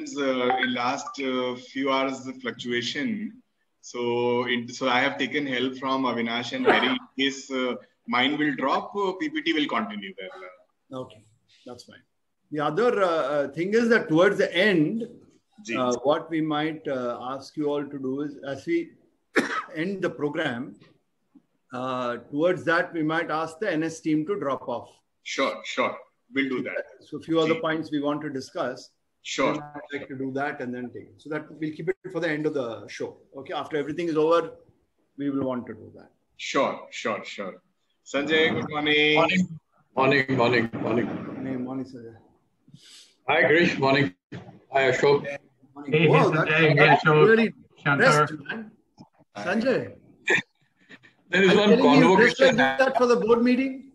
in last few hours the fluctuation. So I have taken help from Avinash and Harry. In case mine will drop, PPT will continue there. Okay, that's fine. The other thing is that towards the end, what we might ask you all to do is, as we end the program, towards that we might ask the NS team to drop off. Sure. We'll do that. So a few other points we want to discuss. Sure. I'd like to do that and then take it. So that we'll keep it for the end of the show. Okay, after everything is over, we will want to do that. Sure. Sanjay, good morning. Morning, Sanjay. Hi, Grish. Morning. Hi, Ashok. Hey, Sanjay. That's really dressed, man. Sanjay. There is one convocation. Like that for the board meeting?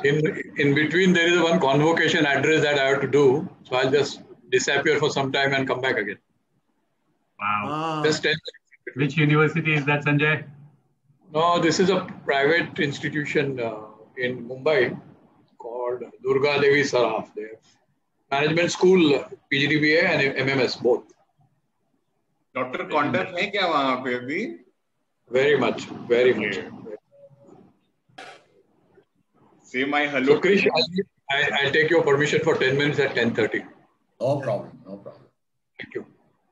In between, there is one convocation address that I have to do. So I'll just disappear for some time and come back again. Wow. Just 10 minutes. Which university is that, Sanjay? No, this is a private institution in Mumbai called Durga Devi Saraf. They have management school, PGDBA and MMS both. Dr. Conduct है क्या वहाँ पे अभी? Very much. Say my hello. So, Krish, I'll take your permission for 10 minutes at 10:30. No problem. Thank you.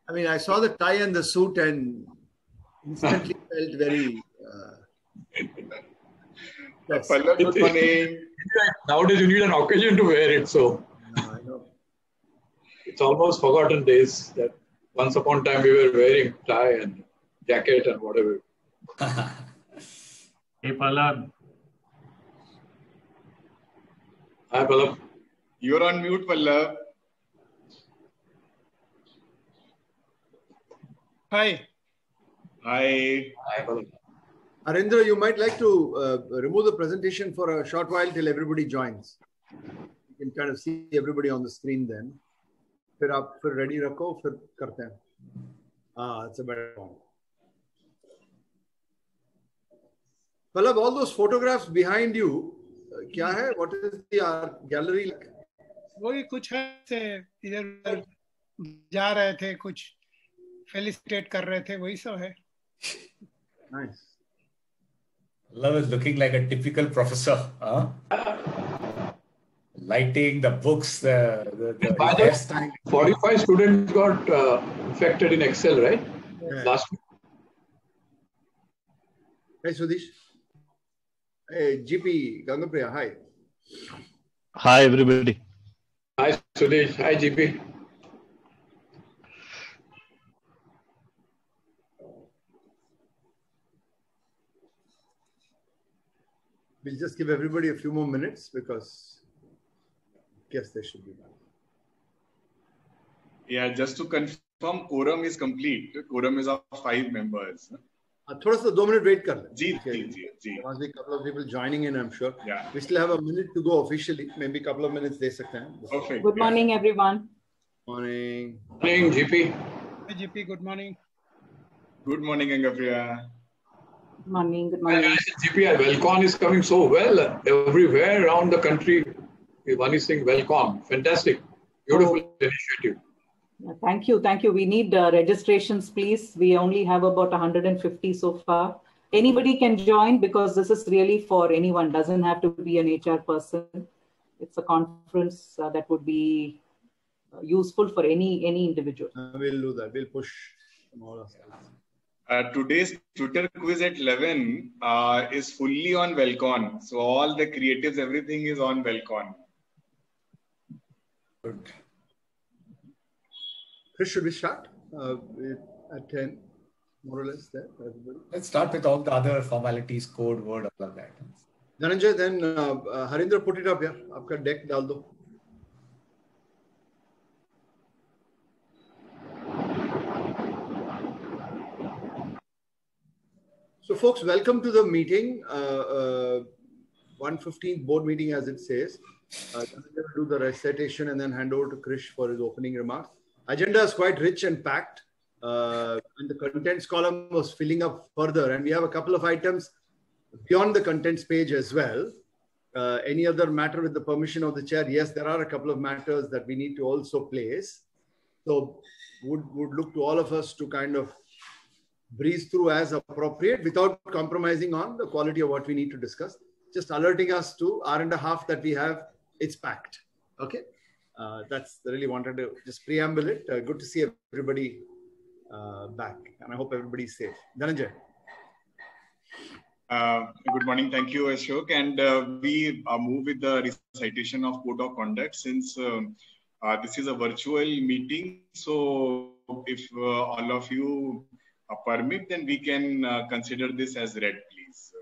I mean, I saw the tie and the suit and instantly felt very... yes. Good morning. Nowadays, you need an occasion to wear it. So I know. It's almost forgotten days that once upon a time we were wearing tie and jacket and whatever. Hey, Pallab. Hi, Pallab. You're on mute, Pallab. Hi. Hi, Pallab. Arindra, you might like to remove the presentation for a short while till everybody joins. You can kind of see everybody on the screen then. फिर आप फिर ready रखो फिर करते हैं. It's a better one. Pallab, all those photographs behind you, क्या है? What is the gallery like? वही कुछ है इधर जा रहे थे कुछ फेलिसिटेट कर रहे थे वही सब है. Nice. Love is looking like a typical professor. Huh? Lighting, the books, the By the way, 45 students got infected in Excel, right? Yeah. Last week. Hey, Sudesh. Hey, GP Gangapriya, hi. Hi, everybody. Hi, Sudesh. Hi, GP. We'll just give everybody a few more minutes because I guess they should be back. Yeah, just to confirm, quorum is complete. Quorum is of 5 members. थोड़ा सा 2 minute wait कर ले. जी. Must be a couple of people joining in, I'm sure. Yeah. We still have a minute to go officially. Maybe a couple of minutes दे सकते हैं. Perfect. Good morning, everyone. Morning. Morning, GP. Hi, GP, good morning. Good morning, Gangapriya. Good morning. GP, Welcon is coming so well everywhere around the country. One is saying Welcon. Fantastic. Beautiful initiative. Thank you. We need registrations, please. We only have about 150 so far. Anybody can join because this is really for anyone. Doesn't have to be an HR person. It's a conference that would be useful for any individual. We'll do that. We'll push from all of us. Today's Twitter quiz at 11 is fully on Welcon. So all the creatives, everything is on Welcon. Good. Chris, should we start at 10, more or less there? Everybody? Let's start with all the other formalities, code, word, all of that. Dhananjay, then Harindra, put it up here. Aapka deck dal do. So folks, welcome to the meeting, 115th board meeting as it says. I'm going to do the recitation and then hand over to Krish for his opening remarks. Agenda is quite rich and packed and the contents column was filling up further and we have a couple of items beyond the contents page as well. Any other matter with the permission of the chair? Yes, there are a couple of matters that we need to also place. So would look to all of us to kind of breeze through as appropriate without compromising on the quality of what we need to discuss. Just alerting us to hour and a half that we have, it's packed. Okay. That's really wanted to just preamble it. Good to see everybody back, and I hope everybody's safe. Dhananjay. Good morning. Thank you, Ashok. And we move with the recitation of Code of Conduct since this is a virtual meeting. So if all of you permit, then we can consider this as read, please.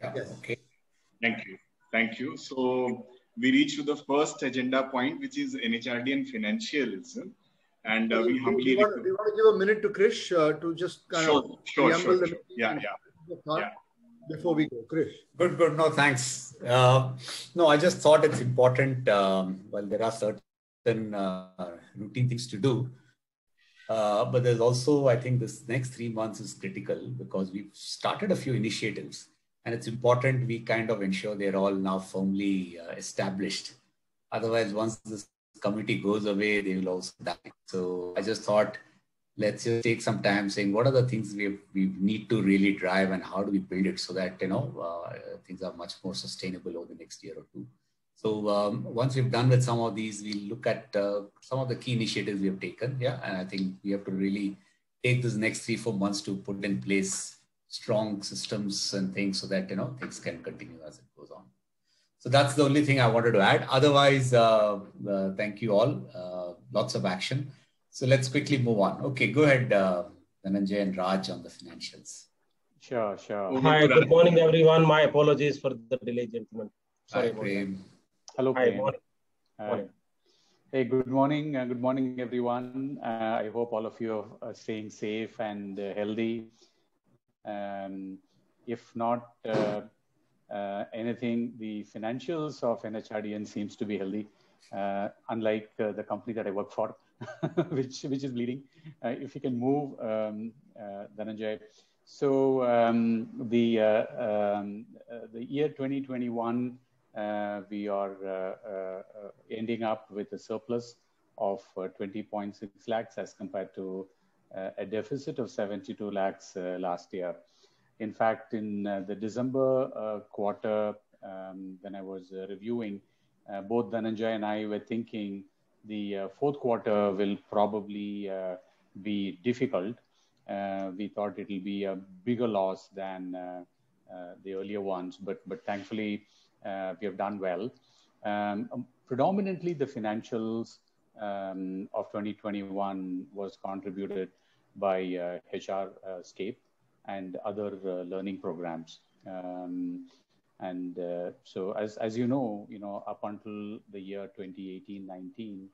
Yes. Okay. Thank you. Thank you. So we reach to the first agenda point, which is NHRD and financials. And we humbly want to give a minute to Krish to just kind of preamble the meeting. Yeah. Before we go, Krish. Good. No, thanks. No, I just thought it's important. Well, there are certain routine things to do. But there's also, I think this next 3 months is critical because we've started a few initiatives. And it's important we kind of ensure they're all now firmly established. Otherwise, once this committee goes away, they will also die. So I just thought, let's just take some time saying what are the things we need to really drive and how do we build it so that, things are much more sustainable over the next year or two. So once we've done with some of these, we'll look at some of the key initiatives we have taken. Yeah. And I think we have to really take this next 3-4 months to put in place strong systems and things so that, things can continue as it goes on. So that's the only thing I wanted to add. Otherwise, thank you all. Lots of action. So let's quickly move on. Okay, go ahead, Dhananjay and Raj on the financials. Sure. Hi, good morning, everyone. My apologies for the delay, gentlemen. Sorry about that. Hello, Hi, morning. Hey, good morning. Good morning, everyone. I hope all of you are staying safe and healthy. If not anything, the financials of NHRDN seems to be healthy, unlike the company that I work for, which is bleeding. If you can move, Dhananjay. So the year 2021, we are ending up with a surplus of 20.6 lakhs as compared to a deficit of 72 lakhs last year. In fact, in the December quarter, when I was reviewing, both Dhananjay and I were thinking the fourth quarter will probably be difficult. We thought it will be a bigger loss than the earlier ones, but thankfully we have done well. Predominantly, the financials of 2021 was contributed by HR Scape and other learning programs. So as you know, up until the year 2018-19,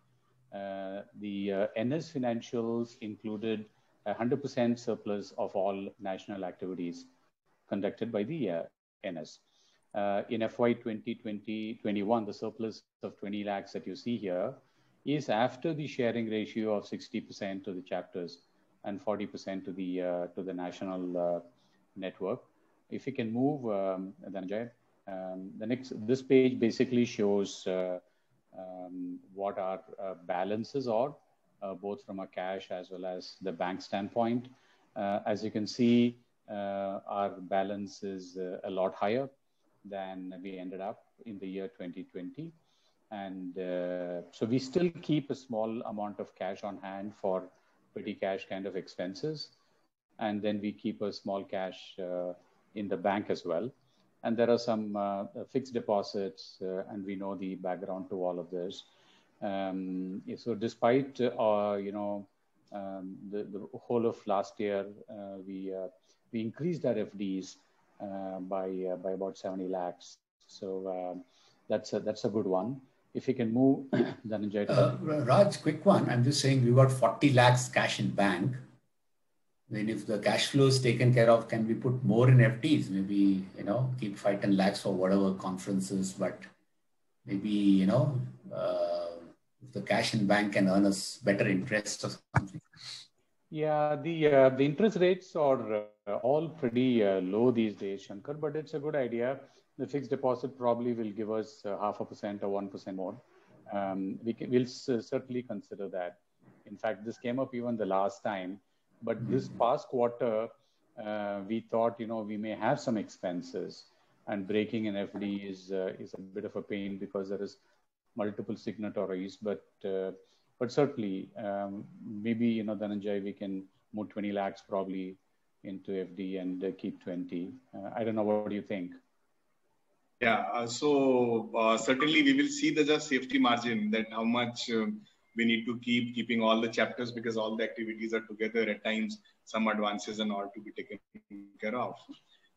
the NS financials included 100% surplus of all national activities conducted by the NS. In FY 2020-21, the surplus of 20 lakhs that you see here is after the sharing ratio of 60% to the chapters and 40% to the national network. If you can move, Dhananjay, this page basically shows what our balances are, both from a cash as well as the bank standpoint. As you can see, our balance is a lot higher than we ended up in the year 2020. And so we still keep a small amount of cash on hand for petty cash kind of expenses. And then we keep a small cash in the bank as well. And there are some fixed deposits, and we know the background to all of this. So despite, the whole of last year, we increased our FDs by about 70 lakhs. So that's a good one. If you can move, Dhananjay. Raj, quick one. I'm just saying we got 40 lakhs cash in bank. Then if the cash flow is taken care of, can we put more in FDs? Maybe, keep 5-10 lakhs for whatever conferences, but maybe, if the cash in bank can earn us better interest or something. Yeah, the interest rates are all pretty low these days, Shankar, but it's a good idea. The fixed deposit probably will give us 0.5% or 1% more. We'll certainly consider that. In fact, this came up even the last time. But this past quarter, we thought, we may have some expenses, and breaking an FD is a bit of a pain because there is multiple signatories. But certainly, maybe, Dhananjay, we can move 20 lakhs probably into FD and keep 20. I don't know. What do you think? Yeah, so certainly we will see the just safety margin, that how much we need to keeping all the chapters, because all the activities are together. At times, some advances and all to be taken care of.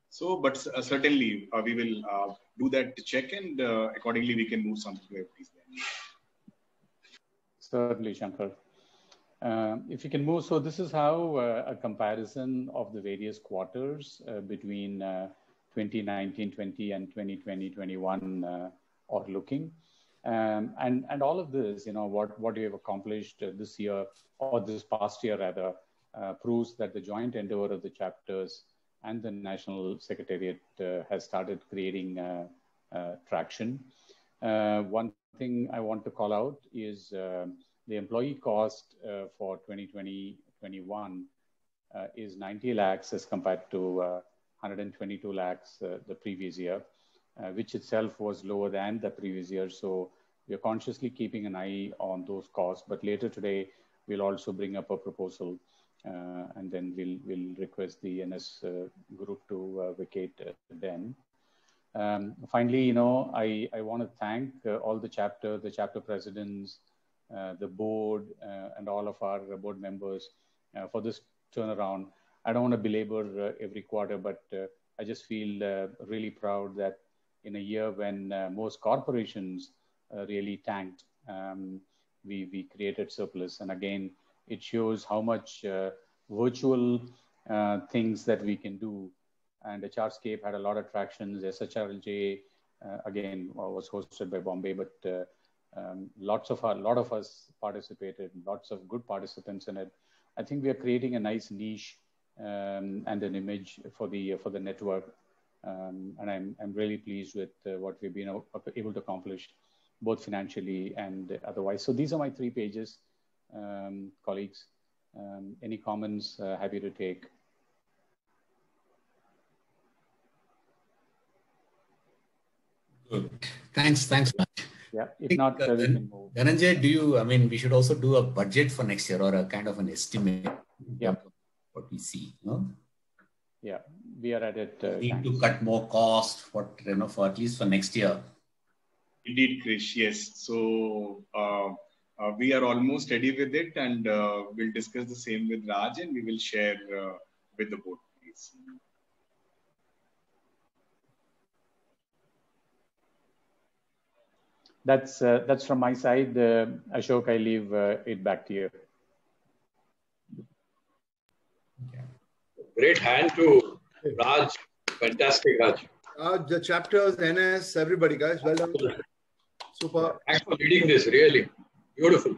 So, but certainly we will do that check, and accordingly we can move some to FDs then. Certainly, Shankar. If you can move, so this is how a comparison of the various quarters between 2019-20 and 2020-21 are looking. And all of this, what we have accomplished this year, or this past year rather, proves that the joint endeavor of the chapters and the National Secretariat has started creating traction. One thing I want to call out is the employee cost for 2020-21 is 90 lakhs as compared to 122 lakhs the previous year, which itself was lower than the previous year. So we are consciously keeping an eye on those costs. But later today, we'll also bring up a proposal, and then we'll request the NS group to vacate them. Finally, I want to thank all the chapter presidents, the board, and all of our board members for this turnaround. I don't want to belabor every quarter, but I just feel really proud that in a year when most corporations really tanked, we created surplus. And again, it shows how much virtual things that we can do. And the Chartscape had a lot of tractions. SHRLJ, again, was hosted by Bombay, but a lot of us participated, lots of good participants in it. I think we are creating a nice niche and an image for the network. And I'm really pleased with what we've been able to accomplish, both financially and otherwise. So these are my 3 pages, colleagues. Any comments? Happy to take. Good. Thanks much. Yeah, if not, we can move. Dhananjay, we should also do a budget for next year, or a kind of an estimate. Yeah. What we see, no? Yeah, we are at it. Need to cut more cost for at least for next year. Indeed, Krish, yes. So we are almost ready with it, and we'll discuss the same with Raj, and we will share with the board, please. That's from my side. Ashok, I leave it back to you. Great hand to Raj. Fantastic, Raj. The chapters, NS, everybody, guys, well done. Super. Thanks for leading this, really. Beautiful.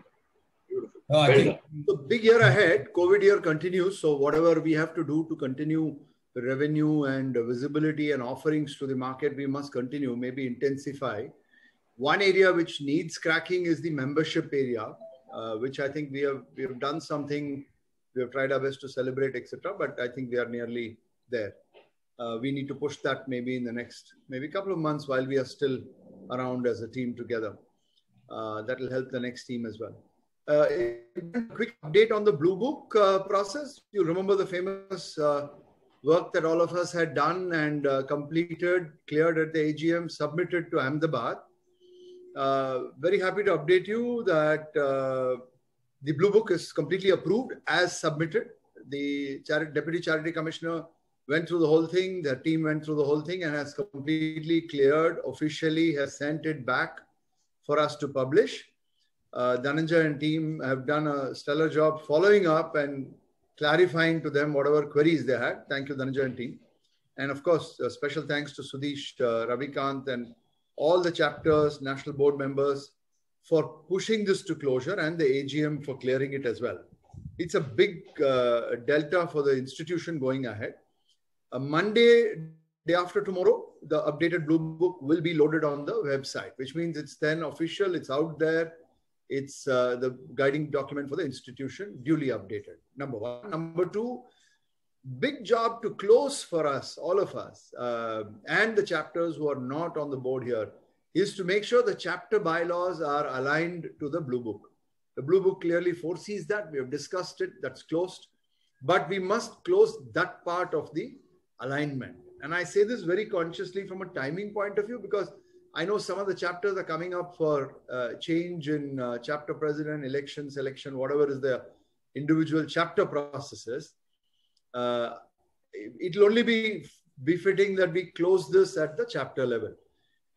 I think the big year ahead, COVID year continues. So whatever we have to do to continue the revenue and visibility and offerings to the market, we must continue, maybe intensify. One area which needs cracking is the membership area, which I think we have done something. We have tried our best to celebrate, etc. But I think we are nearly there. We need to push that maybe in the next couple of months while we are still around as a team together. That will help the next team as well. A quick update on the Blue Book process. You remember the famous work that all of us had done and completed, cleared at the AGM, submitted to Ahmedabad. Very happy to update you that the Blue Book is completely approved as submitted. The Deputy Charity Commissioner went through the whole thing. The team went through the whole thing and has completely cleared, officially has sent it back for us to publish. Dhananjay and team have done a stellar job following up and clarifying to them whatever queries they had. Thank you, Dhananjay and team. And of course, special thanks to Sudesh, Ravikant, and all the chapters, national board members for pushing this to closure, and the AGM for clearing it as well. It's a big delta for the institution going ahead. Monday, day after tomorrow, the updated Blue Book will be loaded on the website, which means it's then official, it's out there. It's the guiding document for the institution, duly updated. Number one. Number two, big job to close for us, all of us, and the chapters who are not on the board here, is to make sure the chapter bylaws are aligned to the Blue Book. The Blue Book clearly foresees that. We have discussed it. That's closed. But we must close that part of the alignment. And I say this very consciously from a timing point of view, because I know some of the chapters are coming up for change in chapter president, election, selection, whatever is the individual chapter processes. It'll only be befitting that we close this at the chapter level.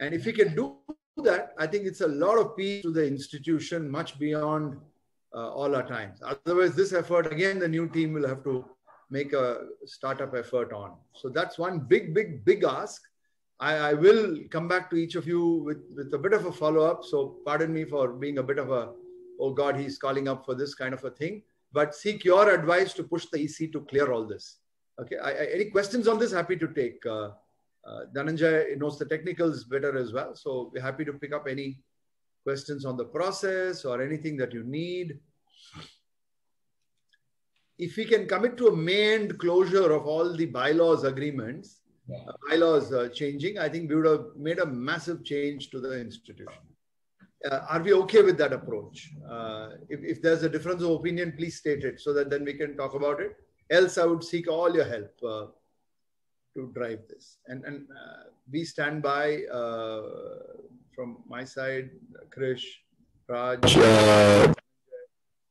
And if we can do that, I think it's a lot of peace to the institution, much beyond all our times. Otherwise, this effort, again, the new team will have to make a startup effort on. So that's one big ask. I will come back to each of you with a bit of a follow-up. So pardon me for being a bit of a, oh God, he's calling up for this kind of a thing. But seek your advice to push the EC to clear all this. Okay. Any questions on this? Happy to take. Dhananjay knows the technicals better as well. So we're happy to pick up any questions on the process or anything that you need. If we can commit to a May end closure of all the bylaws agreements, bylaws changing, I think we would have made a massive change to the institution. Are we okay with that approach? If there's a difference of opinion, please state it so that then we can talk about it. Else, I would seek all your help to drive this. And we stand by from my side, Krish, Raj,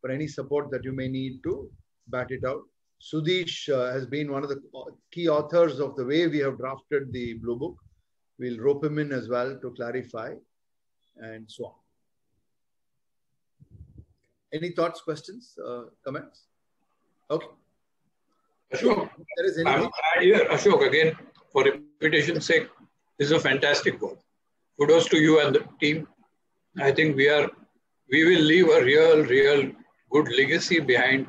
for any support that you may need to bat it out. Sudesh has been one of the key authors of the way we have drafted the Blue Book. We'll rope him in as well to clarify and so on. Any thoughts, questions, comments? Okay. Ashok, Ashok, again, for repetition's sake, this is a fantastic work. Kudos to you and the team. I think we will leave a real good legacy behind,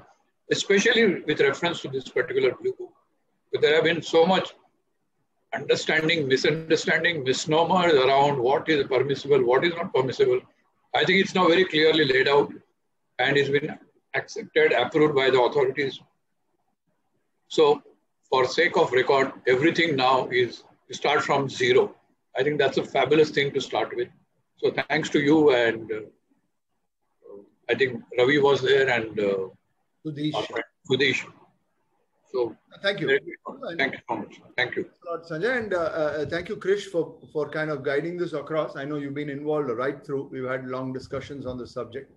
especially with reference to this particular Blue Book. But there have been so much understanding, misunderstanding, misnomers around what is permissible, what is not permissible. I think it's now very clearly laid out and it's been accepted, approved by the authorities. So for sake of record, everything now is to start from zero. I think that's a fabulous thing to start with. So thanks to you, and I think Ravi was there and Sudesh. So thank you. Thank you so much. Thank you. Sanjay, and thank you, Krish, for kind of guiding this across. I know you've been involved right through. We've had long discussions on the subject.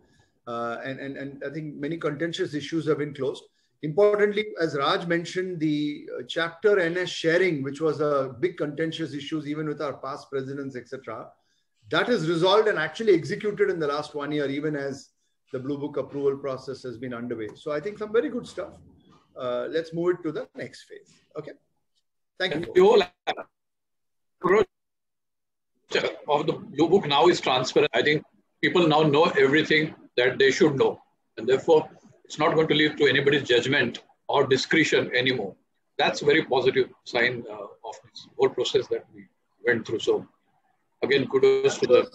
And I think many contentious issues have been closed. Importantly, as Raj mentioned, the chapter NS sharing, which was a big contentious issue even with our past presidents, etc., that is resolved and actually executed in the last 1 year, even as the Blue Book approval process has been underway. So I think some very good stuff. Let's move it to the next phase. Okay. Thank you. The whole approach of the Blue Book now is transparent. I think people now know everything that they should know. And therefore, it's not going to lead to anybody's judgment or discretion anymore. That's a very positive sign of this whole process that we went through. So again, kudos to the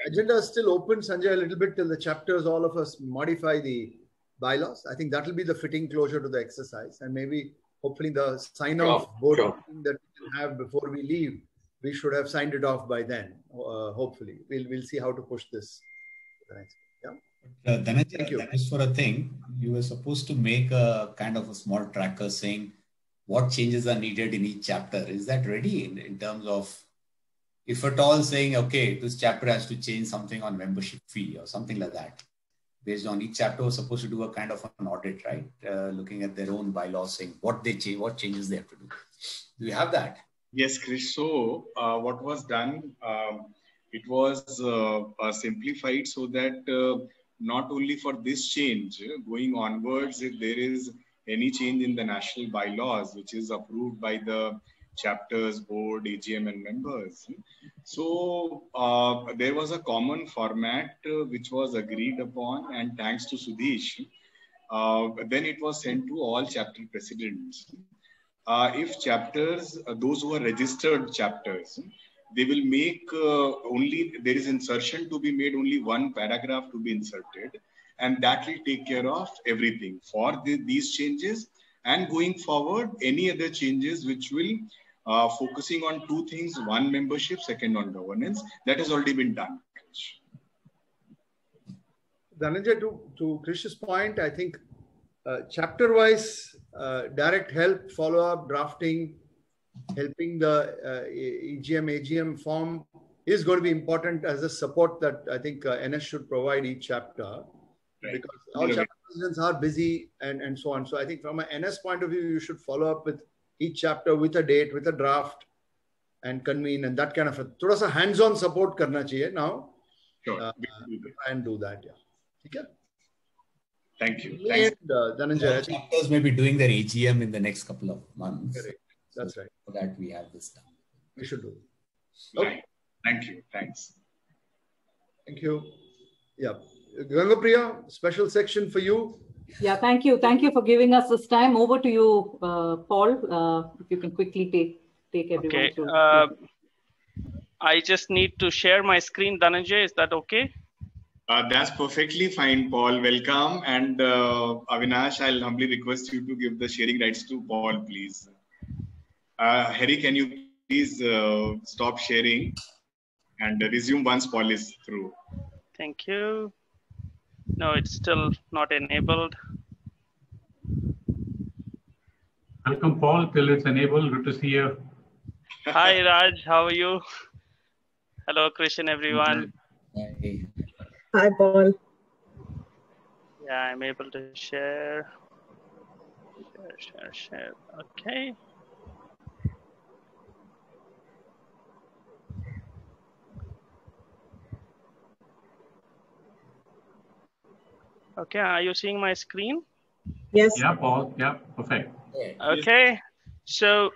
agenda is still open, Sanjay, a little bit till the chapters, all of us modify the bylaws. I think that will be the fitting closure to the exercise, and maybe hopefully the sign off board that we can have before we leave, we should have signed it off by then. Hopefully, we'll see how to push this to the next. Yeah. Dhananjay, that is for a thing. You were supposed to make a kind of a small tracker saying what changes are needed in each chapter. Is that ready in terms of, if at all, saying, okay, this chapter has to change something on membership fee or something like that? Based on each chapter, was supposed to do a kind of an audit, right? Looking at their own bylaws, saying what they change, what changes they have to do. Do you have that? Yes, Krish. So what was done, it was simplified so that not only for this change, going onwards, if there is any change in the national bylaws, which is approved by the chapters, board, AGM and members. So there was a common format which was agreed upon, and thanks to Sudesh, then it was sent to all chapter presidents. If chapters, those who are registered chapters, they will make there is insertion to be made, only one paragraph to be inserted, and that will take care of everything for these changes. And going forward, any other changes which will focusing on two things: one, membership; second, on governance. That has already been done. Dhananjay, to Krish's point, I think chapter-wise, direct help, follow-up, drafting, helping the EGM, AGM form is going to be important as a support that I think NS should provide each chapter, because all chapter presidents are busy and so on. So I think from an NS point of view, you should follow up with each chapter with a date, with a draft, and convene, and that kind of a thoda sa hands-on support karna chahiye now. Sure. And do that, yeah. Okay. Thank you. Dhananjay, chapters may be doing their AGM in the next couple of months. Correct. That's right. So that we have this done. We should do it. Okay. Thank you. Thanks. Thank you. Yeah. Gangapriya, special section for you. Yeah, thank you. Thank you for giving us this time. Over to you, Paul. If you can quickly take everyone through. I just need to share my screen, Dhananjay. Is that okay? That's perfectly fine, Paul. Welcome. And Avinash, I'll humbly request you to give the sharing rights to Paul, please. Harry, can you please stop sharing and resume once Paul is through? Thank you. No, it's still not enabled. Welcome, Paul, till it's enabled. Good to see you. Hi, Raj. How are you? Hello, Krishan, everyone. Hi. Hi, Paul. Yeah, I'm able to share. Share. Okay. Okay, are you seeing my screen? Yes. Yeah, Paul. Yeah, perfect. Okay. So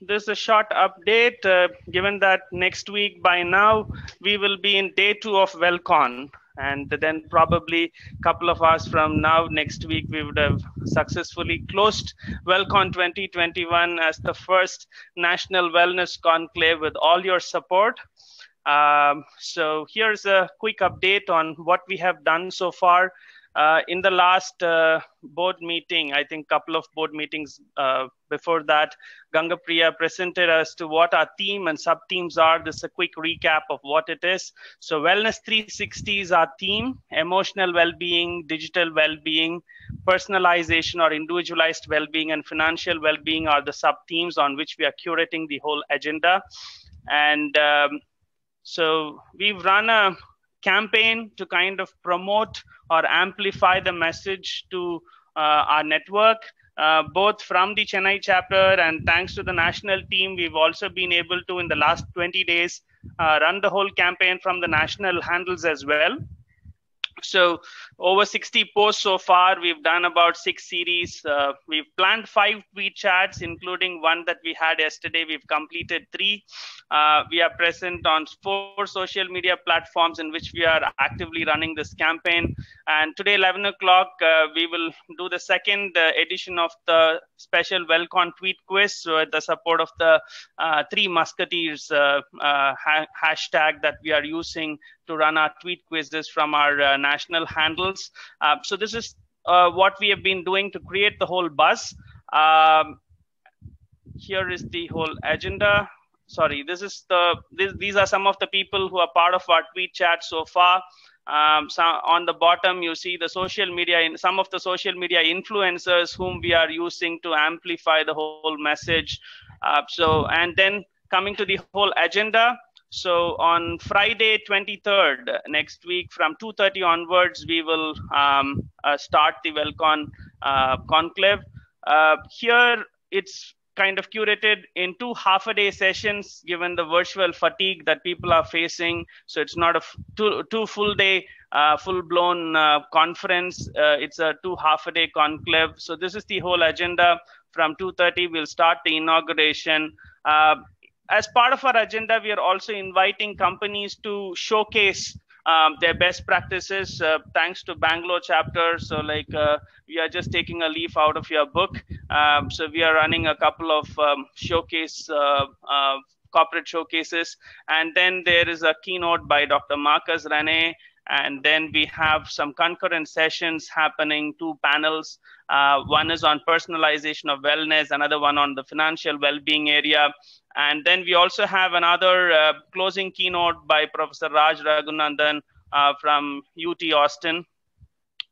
this is a short update, given that next week by now, we will be in day 2 of WellCon. And then probably a couple of hours from now, next week, we would have successfully closed WellCon 2021 as the first National Wellness Conclave with all your support. So here's a quick update on what we have done so far. In the last board meeting, I think a couple of board meetings before that, Gangapriya presented us to what our theme and sub-themes are. This is a quick recap of what it is. So Wellness 360 is our theme: emotional well-being, digital well-being, personalization or individualized well-being, and financial well-being are the sub-themes on which we are curating the whole agenda. And so we've run a campaign to kind of promote or amplify the message to our network, both from the Chennai chapter, and thanks to the national team, we've also been able to, in the last 20 days, run the whole campaign from the national handles as well. So over 60 posts so far. We've done about 6 series. We've planned 5 tweet chats, including one that we had yesterday. We've completed 3. We are present on 4 social media platforms in which we are actively running this campaign. And today, 11 o'clock, we will do the second edition of the special WellCon tweet quiz with the support of the 3 Musketeers hashtag that we are using to run our tweet quizzes from our national handles. So this is what we have been doing to create the whole buzz. Here is the whole agenda. Sorry, these are some of the people who are part of our tweet chat so far. So on the bottom, you see the social media, some of the social media influencers whom we are using to amplify the whole message. And then coming to the whole agenda. So on Friday, 23rd, next week, from 2:30 onwards, we will start the WellCon conclave. Here, it's kind of curated in 2 half-a-day sessions, given the virtual fatigue that people are facing. So it's not a two full-day, full-blown conference. It's a 2 half-a-day conclave. So this is the whole agenda. From 2:30, we'll start the inauguration. As part of our agenda, we are also inviting companies to showcase their best practices, thanks to Bangalore chapter. So we are just taking a leaf out of your book. So we are running a couple of showcase corporate showcases. And then there is a keynote by Dr. Marcus Rene. And then we have some concurrent sessions happening, 2 panels. One is on personalization of wellness, another one on the financial well-being area. And then we also have another closing keynote by Professor Raj Raghunandan from UT Austin.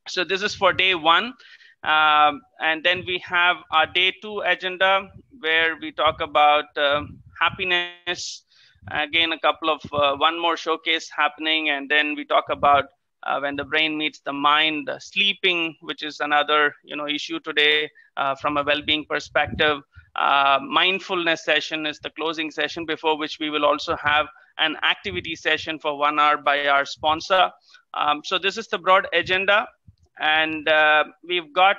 So this is for day 1. And then we have our day 2 agenda, where we talk about happiness. Again, a couple of one more showcase happening, and then we talk about when the brain meets the mind, sleeping, which is another issue today from a well-being perspective. Mindfulness session is the closing session, before which we will also have an activity session for 1 hour by our sponsor. So this is the broad agenda, and we've got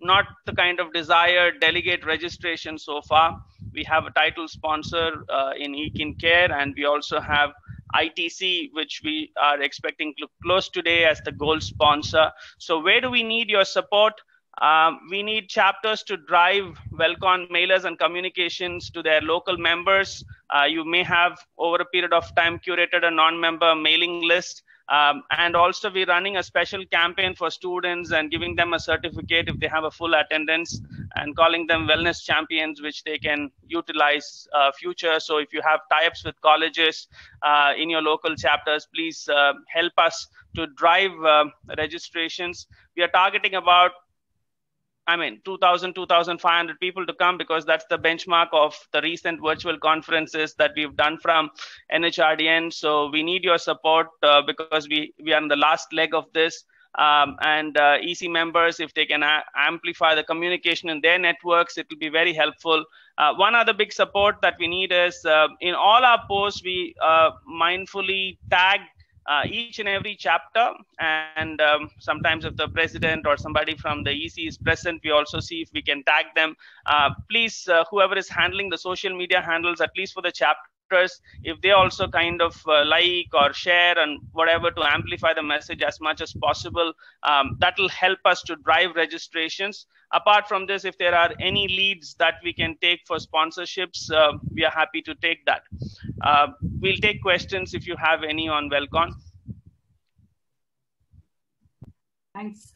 not the kind of desired delegate registration so far. We have a title sponsor in Ekin Care, and we also have ITC, which we are expecting to close today as the gold sponsor. So where do we need your support? We need chapters to drive Welcon mailers and communications to their local members. You may have, over a period of time, curated a non-member mailing list. And also we're running a special campaign for students and giving them a certificate if they have a full attendance, and calling them wellness champions, which they can utilize future. So if you have tie-ups with colleges in your local chapters, please help us to drive registrations. We are targeting about 2,000, 2,500 people to come, because that's the benchmark of the recent virtual conferences that we've done from NHRDN. So we need your support because we are in the last leg of this. And EC members, if they can amplify the communication in their networks, it will be very helpful. One other big support that we need is in all our posts, we mindfully tag each and every chapter, and sometimes if the president or somebody from the EC is present, we also see if we can tag them. Please, whoever is handling the social media handles, at least for the chapters, if they also kind of like or share and whatever to amplify the message as much as possible, that will help us to drive registrations. Apart from this, if there are any leads that we can take for sponsorships, we are happy to take that. We'll take questions if you have any on Welcon. Thanks,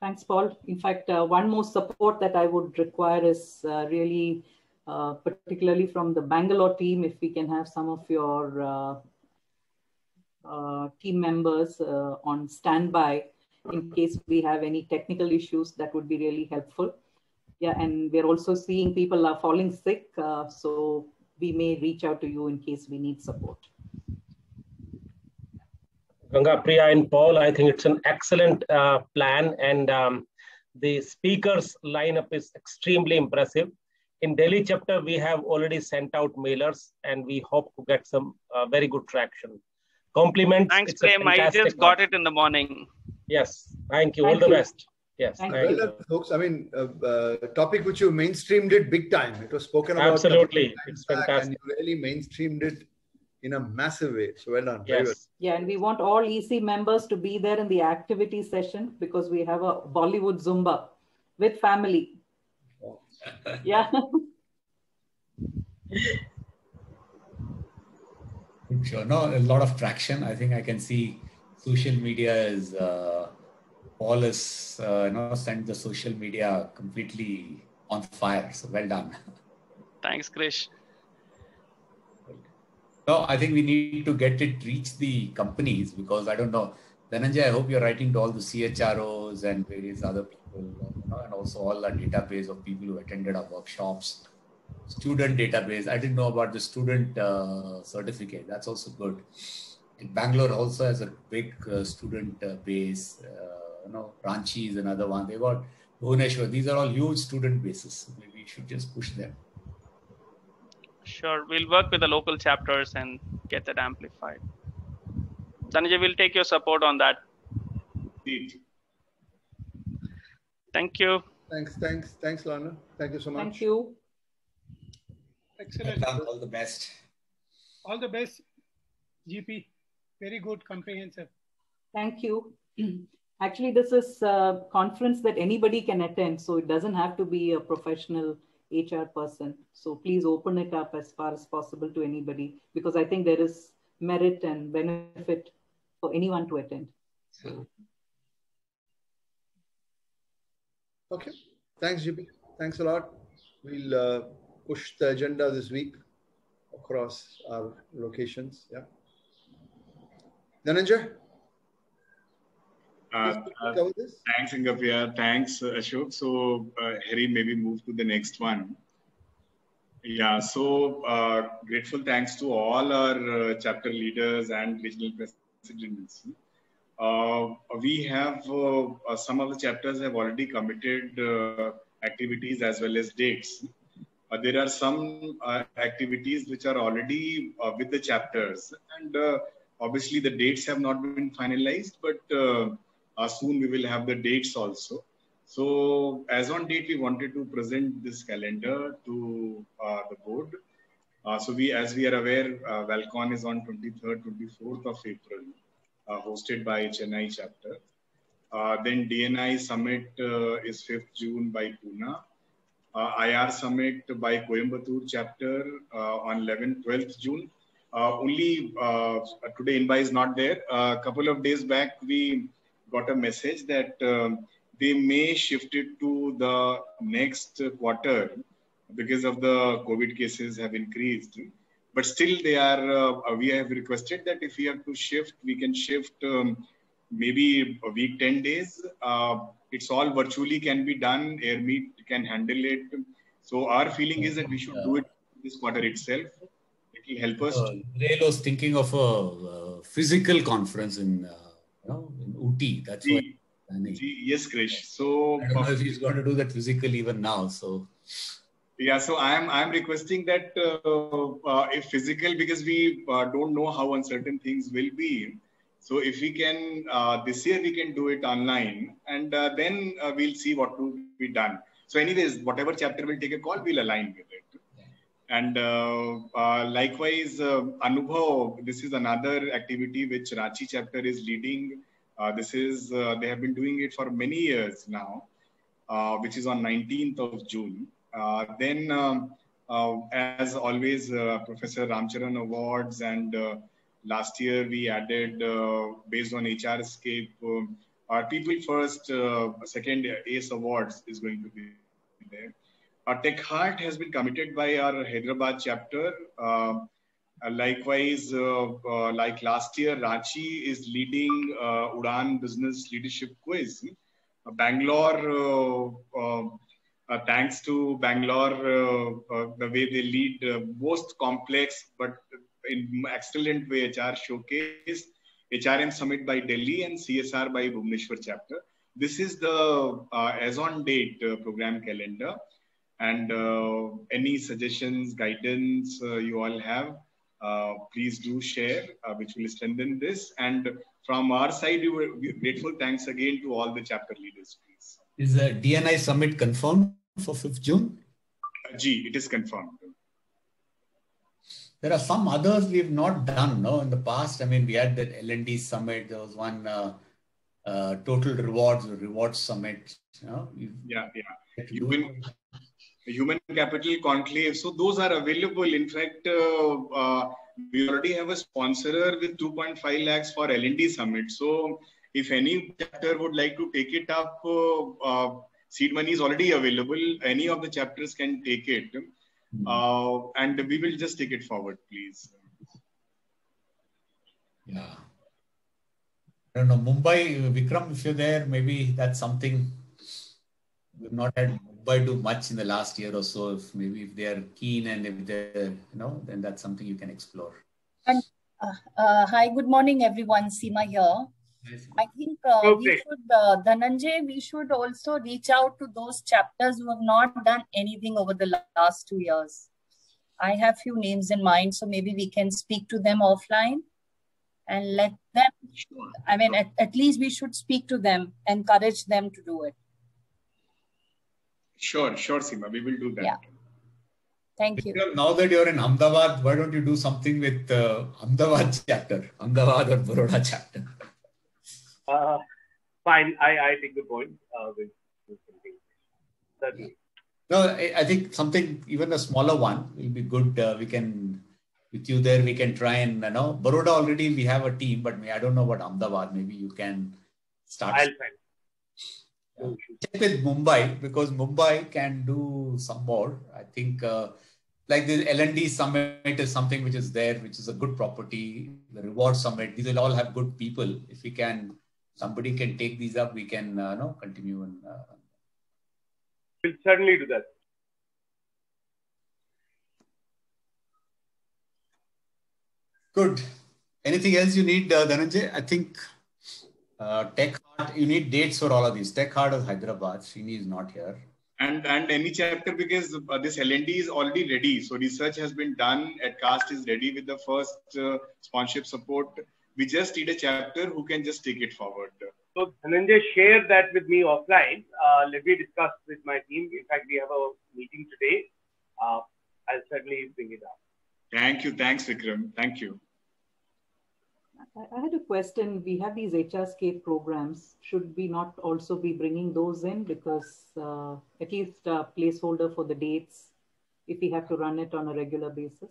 thanks, Paul. In fact, one more support that I would require is really, particularly from the Bangalore team, if we can have some of your team members on standby in case we have any technical issues, that would be really helpful. Yeah, and we're also seeing people are falling sick, so we may reach out to you in case we need support. Ganga, Priya and Paul, I think it's an excellent plan, and the speakers lineup is extremely impressive. In Delhi chapter, we have already sent out mailers, and we hope to get some very good traction. Compliments. Thanks, Prem. I just got it in the morning. Yes, thank you. All the best. Yes, thank you. Well, folks, I mean, topic which you mainstreamed it big time. It was spoken about. Absolutely, it's fantastic. And you really mainstreamed it in a massive way. So well done. Yes. Well. Yeah, and we want all EC members to be there in the activity session, because we have a Bollywood Zumba with family. Oh. Yeah. Sure. No, a lot of traction. I think I can see social media is, Paul has sent the social media completely on fire. So well done. Thanks, Krish. No, I think we need to get it reach the companies, because I don't know. Dhananjay, I hope you're writing to all the CHROs and various other people, and also all our database of people who attended our workshops. Student database. I didn't know about the student certificate. That's also good. In Bangalore also has a big student base. Ranchi is another one. They got Bhubaneswar. These are all huge student bases. Maybe we should just push them. Sure, we'll work with the local chapters and get that amplified. Dhananjay, we'll take your support on that. Thank you. Thanks, Lana. Thank you so much. Thank you. Excellent. All the best. All the best, GP. Very good, comprehensive. Thank you. Actually, this is a conference that anybody can attend, so it doesn't have to be a professional HR person. So please open it up as far as possible to anybody, because I think there is merit and benefit for anyone to attend. Okay. Thanks, JP. Thanks a lot. We'll push the agenda this week across our locations. Yeah. Dhananjay? Thanks, Ingapia. Thanks, Ashok. So, Harry, maybe move to the next one. Yeah, so grateful thanks to all our chapter leaders and regional presidents. We have some of the chapters have already committed activities as well as dates. There are some activities which are already with the chapters, and obviously the dates have not been finalized, but soon we will have the dates also. So as on date, we wanted to present this calendar to the board. So as we are aware, Valcon is on 23rd, 24th of April, hosted by Chennai chapter. Then DNI Summit is 5th June by Pune. IR Summit by Coimbatore chapter on 12th June. Only today invite is not there. A couple of days back, we got a message that they may shift it to the next quarter because of the COVID cases have increased. But still they are, we have requested that if we have to shift, we can shift maybe a week, 10 days. It's all virtually can be done. Airmeet can handle it. So our feeling is that we should do it this quarter itself. It will help us. Ray was thinking of a physical conference in Ooty. That's why. Yes, Krish. So I don't know if he's going to do that physically even now. So yeah, so I'm requesting that if physical, because we don't know how uncertain things will be. So if we can this year we can do it online, and then we'll see what to be done. So anyways, whatever chapter will take a call, we'll align with it. And likewise, Anubhav, this is another activity which Ranchi chapter is leading. This is, they have been doing it for many years now, which is on 19th of June. Then, as always, Professor Ramcharan Awards, and last year we added, based on HR Escape, our People First, second ACE Awards is going to be there. Tech Heart has been committed by our Hyderabad chapter. Likewise, like last year, Ranchi is leading Udan Business Leadership Quiz. Bangalore, thanks to Bangalore, the way they lead most complex but in excellent way HR showcase, HRM Summit by Delhi and CSR by Bhubaneswar chapter. This is the as on date program calendar. And any suggestions, guidance you all have, please do share, which will strengthen this. And from our side, we're grateful. Thanks again to all the chapter leaders, please. Is the DNI Summit confirmed for 5th June? It is confirmed. There are some others we've not done, no? In the past, I mean, we had that L&D Summit. There was one Total Rewards Summit. You know? Yeah. Human Capital Conclave. So those are available. In fact, we already have a sponsor with 2.5 lakhs for L&D Summit. So if any chapter would like to take it up, seed money is already available. Any of the chapters can take it. And we will just take it forward, please. Yeah. I don't know, Mumbai, Vikram, if you're there, maybe that's something. We've not had Mumbai do much in the last year or so. If they are keen and if they're, then that's something you can explore. And hi, good morning, everyone. Seema here. I think we should, Dhananjay, we should also reach out to those chapters who have not done anything over the last 2 years. I have few names in mind, so maybe we can speak to them offline and let them, I mean, at least we should speak to them, encourage them to do it. Sure, Seema, we will do that. Yeah. Thank you. Now that you're in Ahmedabad, why don't you do something with Ahmedabad chapter, Ahmedabad or Baroda chapter? Fine, I take the point. Certainly. No, I think something, even a smaller one will be good. We can, with you there, we can try and, Baroda already we have a team, but I don't know about Ahmedabad. Maybe you can start. I'll find. Yeah. Check with Mumbai, because Mumbai can do some more. I think like the L&D Summit is something which is there, which is a good property. The Reward Summit, these will all have good people. If we can, somebody can take these up, we can continue. And we'll certainly do that. Good. Anything else you need, Dhananjay? I think Tech Heart, you need dates for all of these. Tech Heart of Hyderabad, Srini is not here. And any chapter, because this L&D is already ready. So research has been done. Adcast is ready with the first sponsorship support. We just need a chapter who can just take it forward. So Dhananjay, share that with me offline. Let me discuss with my team. In fact, we have a meeting today. I'll certainly bring it up. Thank you. Thanks, Vikram. Thank you. I had a question. We have these HRScape programs. Should we not also be bringing those in? Because at least a placeholder for the dates, if we have to run it on a regular basis.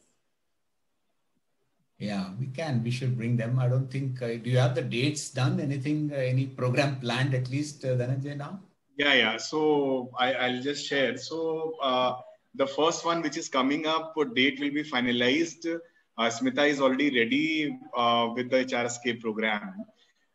Yeah, we can. We should bring them. I don't think, do you have the dates done? Anything, any program planned at least, Dhananjay, now? Yeah. So I'll just share. So the first one, which is coming up, date will be finalized. Smita is already ready with the HRScape program.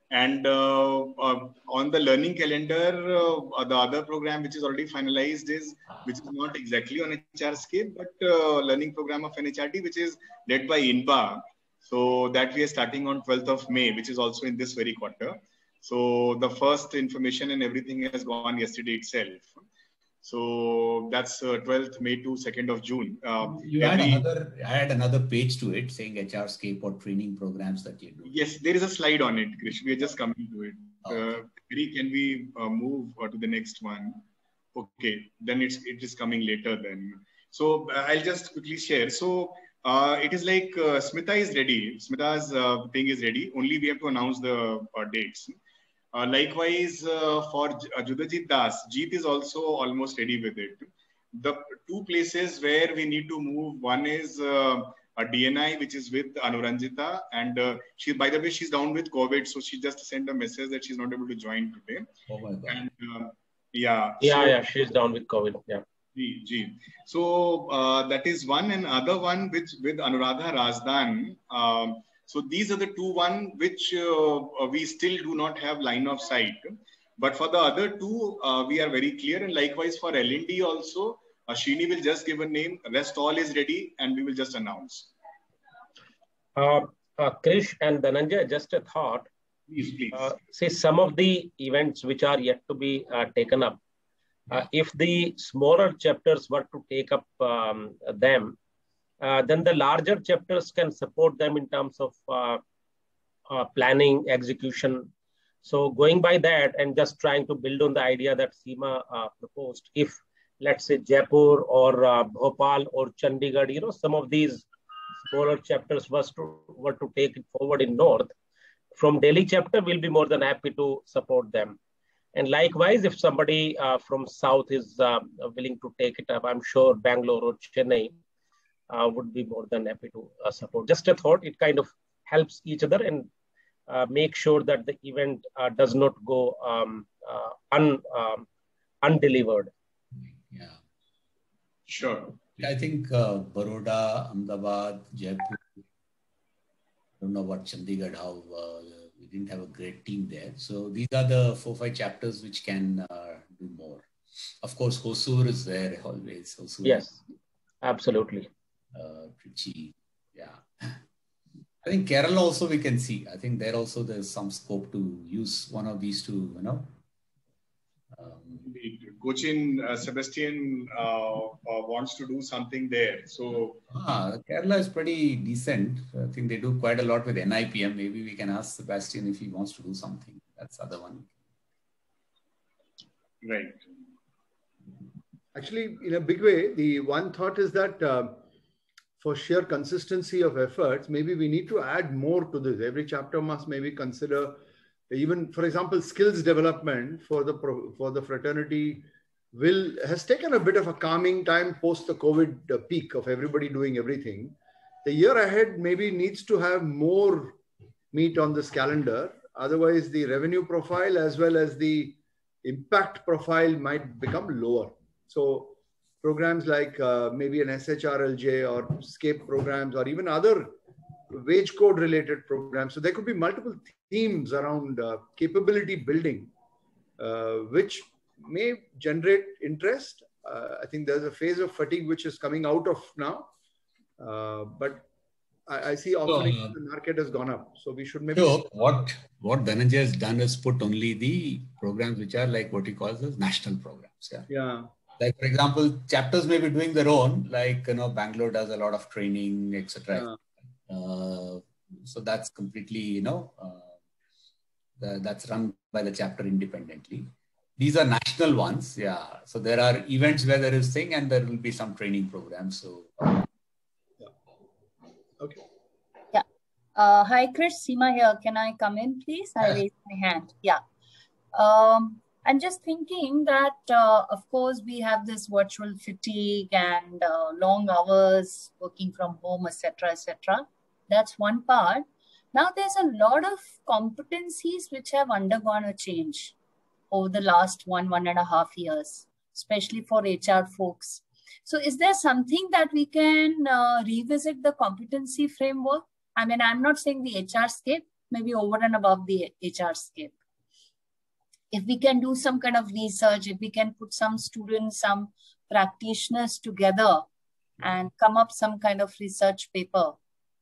And on the learning calendar, the other program which is already finalized is, which is not exactly on HRScape, but learning program of NHRD, which is led by INBA. So that we are starting on 12th of May, which is also in this very quarter. So the first information and everything has gone yesterday itself. So that's 12th May to 2nd of June. You had another page to it saying HRScape or training programs that you do. Yes, there is a slide on it, Krish. We are just coming to it. Okay. Can we move to the next one? Okay, then it is coming later then. So I'll just quickly share. So it is like Smita is ready. Smita's thing is ready. Only we have to announce the dates. Likewise, for Judajit Das, Jeet is also almost ready with it. The two places where we need to move, one is a DNI, which is with Anuranjita, and she, by the way, she's down with COVID, so she just sent a message that she's not able to join today. Oh my God. And she's down with COVID. Yeah. So that is one, and other one which with Anuradha Razdan. So these are the one which we still do not have line of sight. But for the other two, we are very clear. And likewise for L&D also, Srini will just give a name. Rest all is ready, and we will just announce. Krish and Dhananjay, just a thought. Please. See, some of the events which are yet to be taken up, if the smaller chapters were to take up them, then the larger chapters can support them in terms of planning, execution. So going by that and just trying to build on the idea that Seema proposed, if let's say Jaipur or Bhopal or Chandigarh, some of these smaller chapters were to take it forward in North, from Delhi chapter, we'll be more than happy to support them. And likewise, if somebody from South is willing to take it up, I'm sure Bangalore or Chennai would be more than happy to support. Just a thought, it kind of helps each other and make sure that the event does not go undelivered. Yeah. Sure. I think Baroda, Ahmedabad, Jaipur, I don't know about Chandigarh, how we didn't have a great team there. So these are the 4-5 chapters which can do more. Of course, Hosur is there always. Hosur. Yes, absolutely. Trichy, yeah. I think Kerala also we can see. I think there also there's some scope to use one of these two, Cochin, Sebastian wants to do something there. So Kerala is pretty decent. I think they do quite a lot with NIPM. Maybe we can ask Sebastian if he wants to do something. That's the other one. Right. Actually, in a big way, the one thought is that for sheer consistency of efforts, maybe we need to add more to this. Every chapter must maybe consider even, for example, skills development for the fraternity has taken a bit of a calming time post the COVID peak of everybody doing everything. The year ahead maybe needs to have more meat on this calendar. Otherwise, the revenue profile as well as the impact profile might become lower. So programs like maybe an SHRLJ or SCAPE programs or even other wage code related programs. So there could be multiple themes around capability building, which may generate interest. I think there's a phase of fatigue which is coming out of now. But I see offerings in the market has gone up. So we should maybe... So what Dhananjay has done is put only the programs which are like what he calls as national programs. Yeah. Like, for example, chapters may be doing their own, like, Bangalore does a lot of training, etc. So that's completely, that's run by the chapter independently. These are national ones. Yeah. So there are events where there is thing and there will be some training programs. So... Okay. Yeah. Hi, Krish. Seema here. Can I come in, please? I raised my hand. Yeah. I'm just thinking that, of course, we have this virtual fatigue and long hours working from home, etc., etc. That's one part. Now, there's a lot of competencies which have undergone a change over the last 1.5 years, especially for HR folks. So is there something that we can revisit the competency framework? I mean, I'm not saying the HR scape, maybe over and above the HR scape. If we can do some kind of research, if we can put some students, some practitioners together and come up some kind of research paper,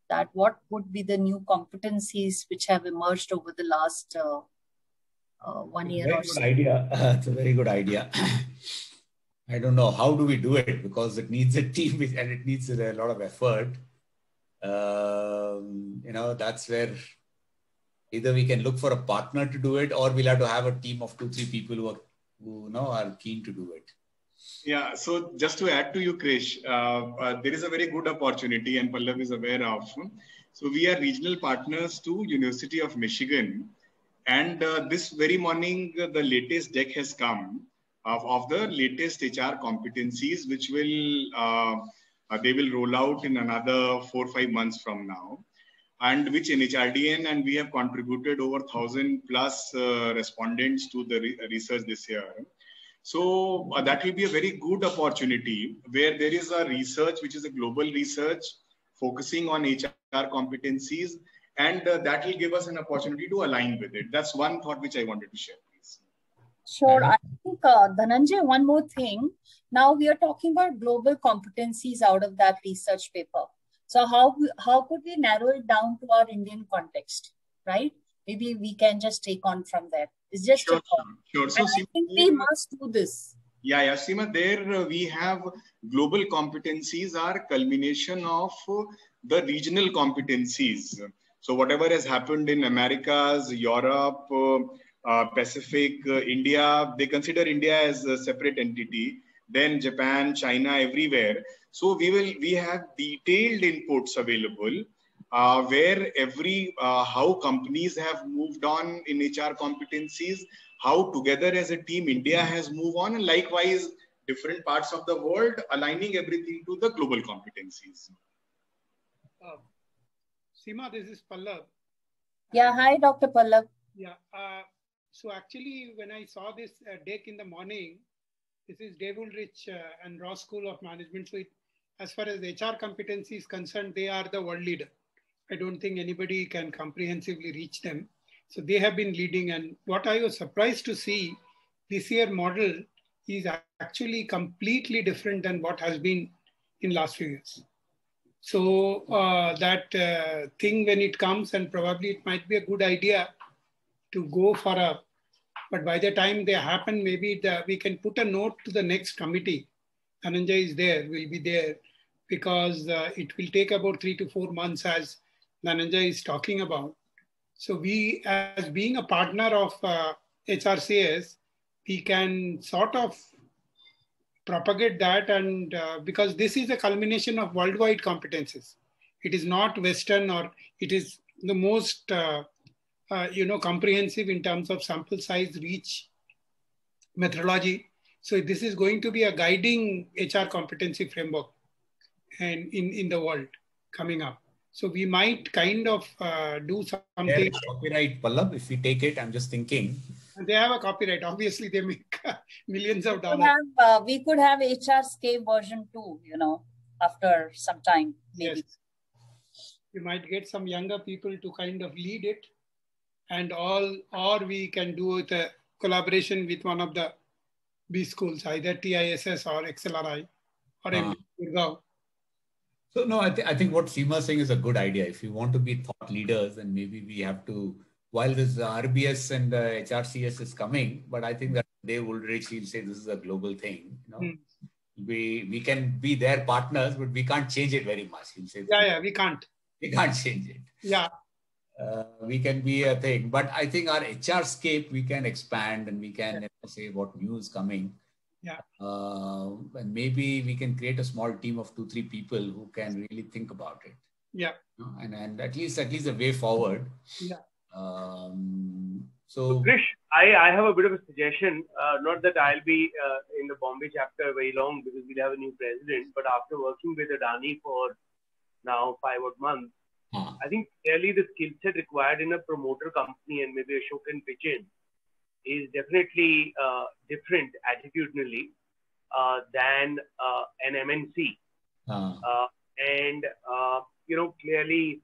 that what would be the new competencies which have emerged over the last 1 year or so. Very good idea. It's a very good idea. I don't know how do we do it because it needs a team and it needs a lot of effort. That's where either we can look for a partner to do it, or we'll have to have a team of 2-3 people who are keen to do it. Yeah. So just to add to you, Krish, there is a very good opportunity, and Pallav is aware of. So we are regional partners to University of Michigan, and this very morning the latest deck has come of the latest HR competencies, which will they will roll out in another 4 or 5 months from now, and which NHRDN and we have contributed over 1,000 plus respondents to the research this year. So that will be a very good opportunity where there is a research which is a global research focusing on HR competencies, and that will give us an opportunity to align with it. That's one thought which I wanted to share. Sure. I think, Dhananjay, one more thing. Now we are talking about global competencies out of that research paper. So how could we narrow it down to our Indian context, right? Maybe we can just take on from there. It's just sure. So I think we must do this. Yeah, Seema, there we have global competencies are culmination of the regional competencies. So whatever has happened in Americas, Europe, Pacific, India, they consider India as a separate entity, then Japan, China, everywhere. So we have detailed inputs available where how companies have moved on in HR competencies, how together as a team India has moved on, and likewise different parts of the world, aligning everything to the global competencies. Seema, this is Pallav. Yeah, hi, Dr. Pallav. Yeah. So actually, when I saw this deck in the morning, this is Dave Ulrich and Ross School of Management. So as far as HR competency is concerned, they are the world leader. I don't think anybody can comprehensively reach them. So they have been leading. And what I was surprised to see, this year model is actually completely different than what has been in last few years. So that thing when it comes, and probably it might be a good idea to go for but by the time they happen, maybe we can put a note to the next committee. Dhananjay is there, will be there, because it will take about 3 to 4 months as Dhananjay is talking about. So we, as being a partner of HRCS, we can sort of propagate that, and because this is a culmination of worldwide competences. It is not Western, or it is the most comprehensive in terms of sample size, reach, methodology. So this is going to be a guiding HR competency framework and in the world coming up. So we might kind of do something. Copyright, Pallab, if we take it, I'm just thinking. They have a copyright. Obviously, they make millions of dollars. We could have HRscape version 2, after some time, maybe. Yes. We might get some younger people to kind of lead it, or we can do it a collaboration with one of the B schools, either TISS or XLRI or Gurgaon. So no, I think what Seema is saying is a good idea. If you want to be thought leaders, then maybe we have to, while this RBS and HRCS is coming, but I think that Dave Ulrich will say this is a global thing. We can be their partners, but we can't change it very much. He'll say, we can't. We can't change it. Yeah. We can be a thing, but I think our HRscape we can expand and we can say what new is coming. Yeah. And maybe we can create a small team of 2-3 people who can really think about it. Yeah. And at least a way forward. Yeah. So Krish, I have a bit of a suggestion. Not that I'll be in the Bombay chapter very long because we'll have a new president, but after working with Adani for now 5 odd months, I think clearly the skill set required in a promoter company, and maybe Ashok can pitch in, is definitely different attitudinally than an MNC. Clearly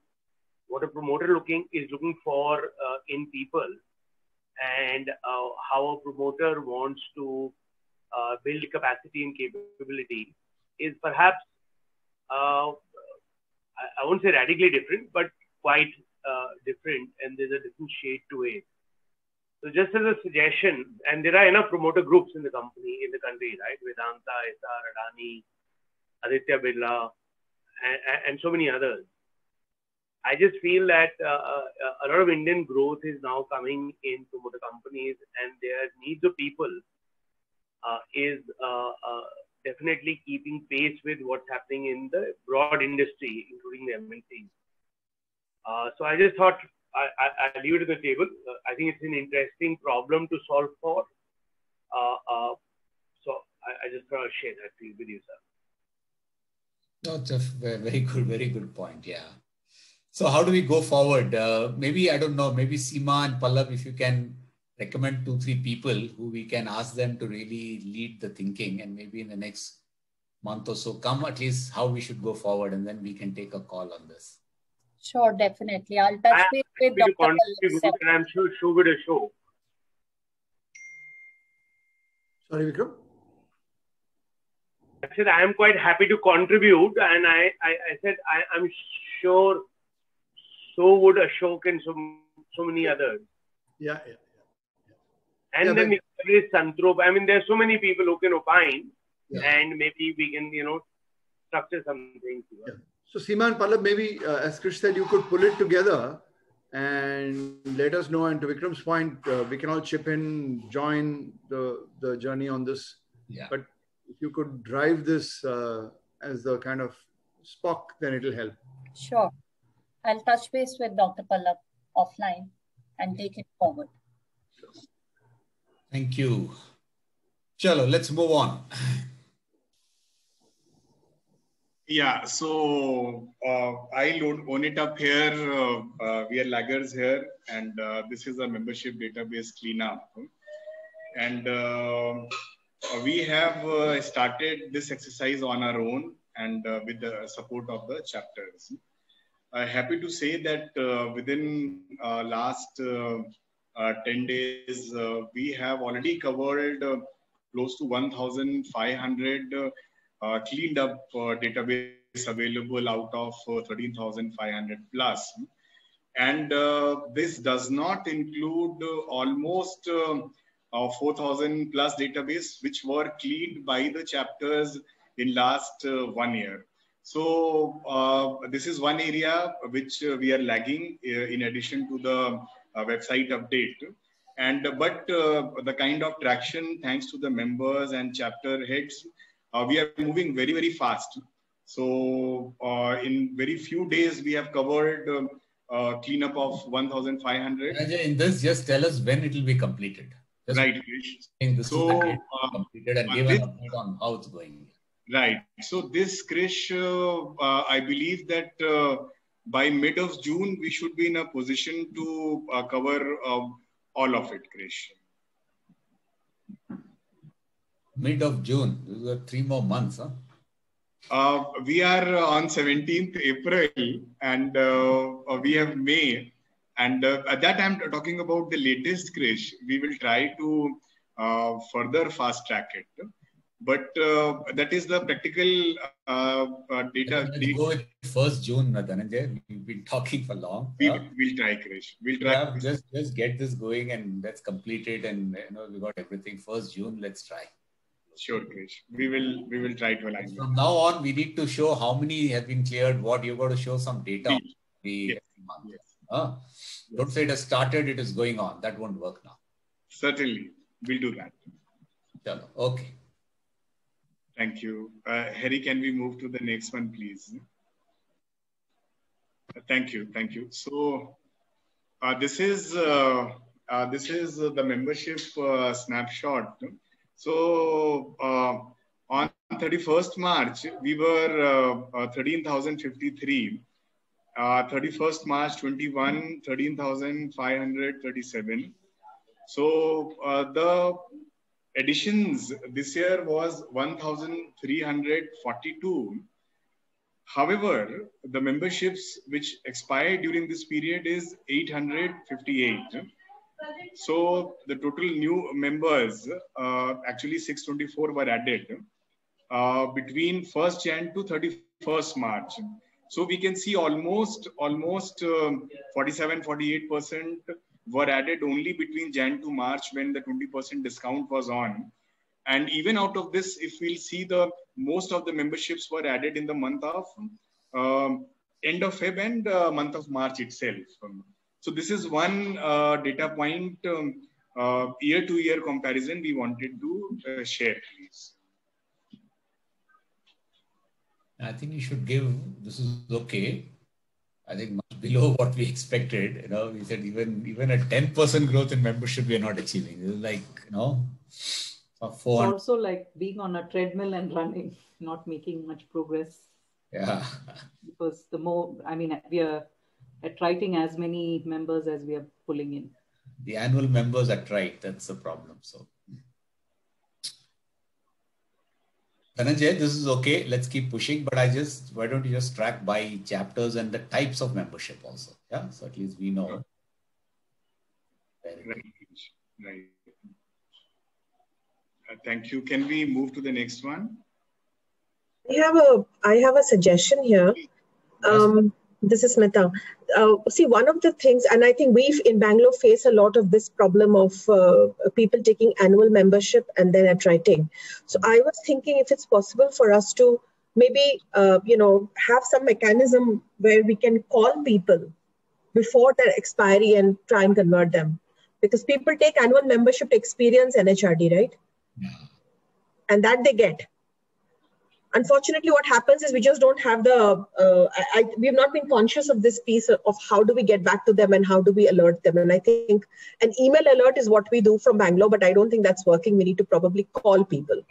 what a promoter is looking for in people, and how a promoter wants to build capacity and capability is perhaps, I won't say radically different, but quite different, and there's a different shade to it. So just as a suggestion, and there are enough promoter groups in the country, right? Vedanta, SR, Adani, Aditya Birla, and so many others. I just feel that a lot of Indian growth is now coming in promoter companies, and their needs of people is definitely keeping pace with what's happening in the broad industry, including the MNCs. So I just thought I leave it to the table. I think it's an interesting problem to solve for. So I just thought I'd share that with you, sir. No, it's a very good point. Yeah. So how do we go forward? Maybe, I don't know, maybe Seema and Pallab, if you can recommend 2-3 people who we can ask them to really lead the thinking, and maybe in the next month or so, come at least how we should go forward, and then we can take a call on this. Sure, definitely. I'll touch base with Dr. Pallab. And I'm sure with a show. Sorry, Vikram? I said I am quite happy to contribute, and I said I'm sure so would Ashok and so many others. Yeah. And then there is Santrop. I mean, there's so many people who can opine, and maybe we can, structure something. Yeah. So Seema and Pallab, maybe as Krish said, you could pull it together and let us know. And to Vikram's point, we can all chip in, join the journey on this. Yeah. But if you could drive this as the kind of Spock, then it will help. Sure. I'll touch base with Dr. Pallab offline and take it forward. Thank you. Chalo, let's move on. Yeah, so I'll own it up here. We are laggards here, and this is a membership database cleanup. And we have started this exercise on our own and with the support of the chapters. Happy to say that within last 10 days, we have already covered close to 1,500 cleaned up database available out of 13,500 plus. And this does not include almost 4,000 plus database which were cleaned by the chapters in last 1 year. So this is one area which we are lagging in addition to the website update. And but the kind of traction, thanks to the members and chapter heads, we are moving very, very fast. So in very few days, we have covered cleanup of 1,500. In this, just tell us when it will be completed. Right, Krish. This is the date completed and give an update on how it's going. Right. So this, Krish, I believe that by mid of June, we should be in a position to cover all of it, Krish. Mid of June. These are 3 more months, huh? We are on 17th April and we have May. And at that time, talking about the latest, Krish, we will try to further fast track it. But that is the practical data. Let's go with 1st June, Dhananjay. We've been talking for long. We'll try, Krish. We'll try. Yeah, just get this going and let's complete it. And we got everything. 1st June, let's try. Sure, Krish. We will try to align. From now on, we need to show how many have been cleared. What you've got to show some data on every month. Yes. Don't say it has started. It is going on. That won't work now. Certainly, we'll do that. Okay. Thank you. Harry, can we move to the next one, please? Thank you. Thank you. So this is the membership snapshot. So on 31st March, we were 13,053. 31st March 21, 13,537. So the additions this year was 1,342. However, the memberships which expired during this period is 858. So the total new members, actually 624 were added between 1st Jan to 31st March. So we can see almost 47-48% were added only between Jan to March when the 20% discount was on. And even out of this, if we'll see most of the memberships were added in the month of end of Feb and month of March itself. So this is one data point, year-to-year comparison we wanted to share, please. I think you should give, this is okay. I think much below what we expected. We said even a 10% growth in membership we are not achieving. It's like, It's also like being on a treadmill and running, not making much progress. Yeah. Because we are attracting as many members as we are pulling in. The annual members attract, that's the problem. So, Dhananjay, this is okay. Let's keep pushing, but why don't you just track by chapters and the types of membership also? Yeah, so at least we know. Right. Thank you. Can we move to the next one? I have a suggestion here. This is Smita. See, one of the things, and I think we in Bangalore face a lot of this problem of people taking annual membership and then attriting. So I was thinking if it's possible for us to maybe, have some mechanism where we can call people before their expiry and try and convert them. Because people take annual membership to experience NHRD, right? Yeah. And that they get. Unfortunately, what happens is we just don't have we have not been conscious of this piece of how do we get back to them and how do we alert them. And I think an email alert is what we do from Bangalore, but I don't think that's working. We need to probably call people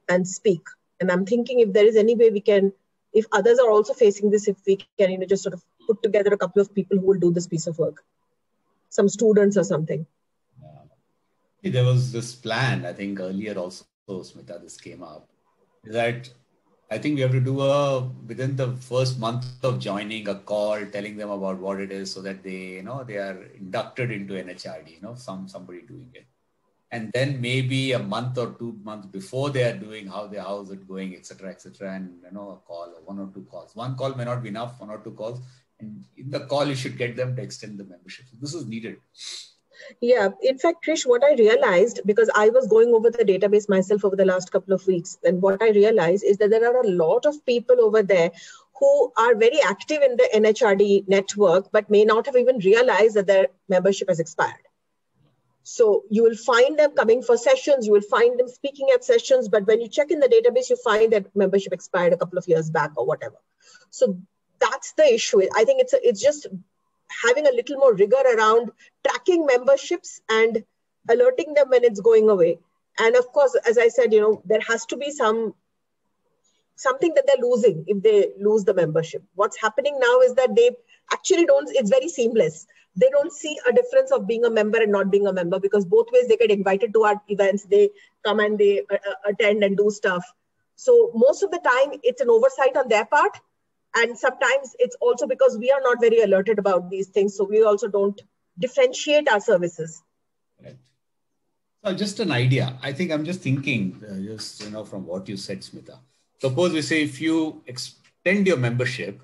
and speak. And I'm thinking if there is any way we can, if others are also facing this, if we can just sort of put together a couple of people who will do this piece of work. Some students or something. There was this plan, I think earlier also, Smita, this came up. That I think we have to do within the first month of joining a call, telling them about what it is so that they are inducted into NHRD, somebody doing it. And then maybe a month or 2 months before they are doing how is it going, etc., and a call, 1 or 2 calls. One call may not be enough, 1 or 2 calls. And in the call, you should get them to extend the membership. So this is needed. Yeah, in fact, Krish, what I realized, because I was going over the database myself over the last couple of weeks, and what I realized is that there are a lot of people over there who are very active in the NHRD network, but may not have even realized that their membership has expired. So you will find them coming for sessions, you will find them speaking at sessions, but when you check in the database, you find that membership expired a couple of years back or whatever. So that's the issue. I think it's just having a little more rigor around tracking memberships and alerting them when it's going away. And of course, as I said, there has to be something that they're losing if they lose the membership. What's happening now is that they actually don't, it's very seamless. They don't see a difference of being a member and not being a member, because both ways they get invited to our events, they come and they attend and do stuff. So most of the time it's an oversight on their part. And sometimes it's also because we are not very alerted about these things. So we also don't differentiate our services. Right. So just an idea. I think I'm just thinking, from what you said, Smita. Suppose we say if you extend your membership,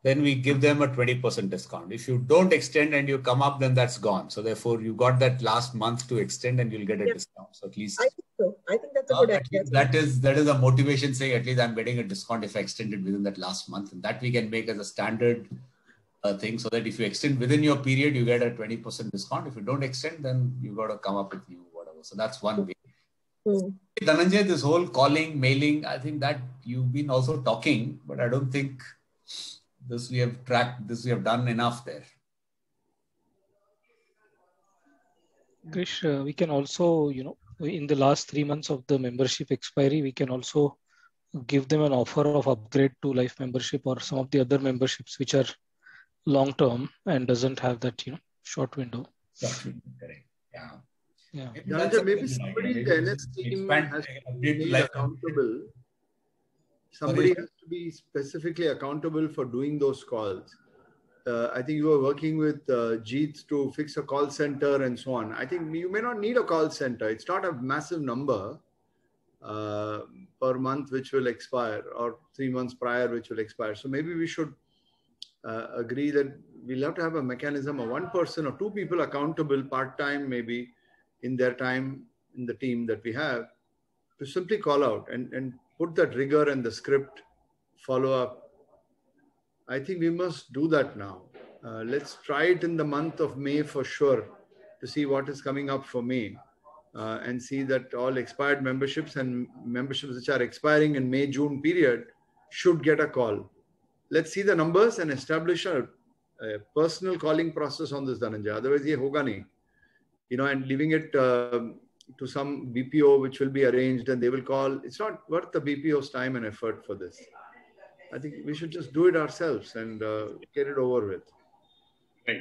then we give them a 20% discount. If you don't extend and you come up, then that's gone. So therefore, you got that last month to extend and you'll get a discount. So at least I think so. I think that's a good idea. That is a motivation saying at least I'm getting a discount if I extended within that last month. And that we can make as a standard thing, so that if you extend within your period, you get a 20% discount. If you don't extend, then you got to come up with new whatever. So that's one way. Dhananjay, this whole calling, mailing, I think that you've been also talking, but I don't think this we have tracked, this we have done enough there. Krish, we can also, in the last 3 months of the membership expiry, we can also give them an offer of upgrade to life membership or some of the other memberships which are long term and doesn't have that, short window. Correct. Yeah. Yeah. Maybe somebody in the NS team has to be accountable. Somebody has to be specifically accountable for doing those calls. I think you were working with Jeet to fix a call center and so on. I think you may not need a call center. It's not a massive number per month which will expire, or 3 months prior which will expire. So maybe we should agree that we'll have to have a mechanism of one person or two people accountable part-time, maybe in their time in the team that we have, to simply call out and put that rigor and the script follow up. I think we must do that now. Let's try it in the month of May for sure to see what is coming up for May and see that all expired memberships and memberships which are expiring in May, June period should get a call. Let's see the numbers and establish a personal calling process on this, Dhananjay. Otherwise, ye hoga nahi. And leaving it to some BPO which will be arranged and they will call. It's not worth the BPO's time and effort for this. I think we should just do it ourselves and get it over with. Right.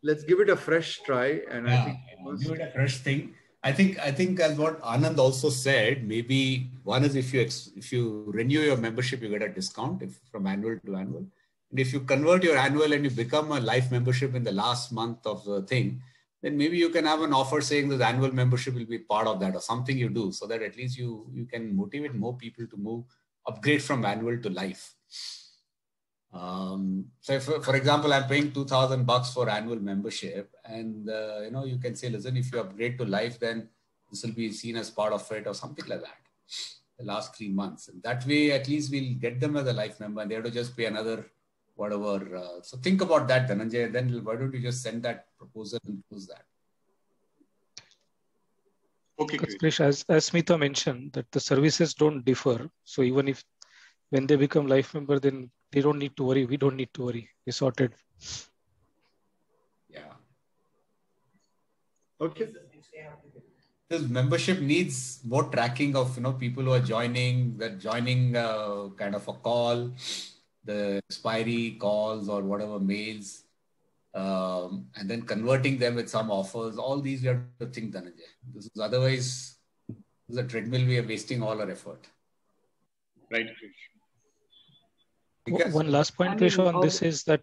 Let's give it a fresh try. And I think give it a fresh thing. I think as what Anand also said, maybe one is if you renew your membership, you get a discount from annual to annual. And if you convert your annual and you become a life membership in the last month of the thing, then maybe you can have an offer saying that the annual membership will be part of that or something you do, so that at least you can motivate more people to upgrade from annual to life. So if, for example, I'm paying $2,000 for annual membership, and you can say, listen, if you upgrade to life, then this will be seen as part of it or something like that. The last 3 months, and that way at least we'll get them as a life member, and they have to just pay another whatever. So think about that, Dhananjay. Then why don't you just send that proposal and close that? Okay, Krish, as Smita mentioned, that the services don't differ. So even if when they become life member, then they don't need to worry. We don't need to worry. We sorted. Yeah. Okay. This membership needs more tracking of people who are joining, kind of a call, the expiry calls or whatever mails, and then converting them with some offers. All these we have to think, Dhananjay. Otherwise, this is a treadmill. We are wasting all our effort. Right, Krish. One last point, Krish, on this is that,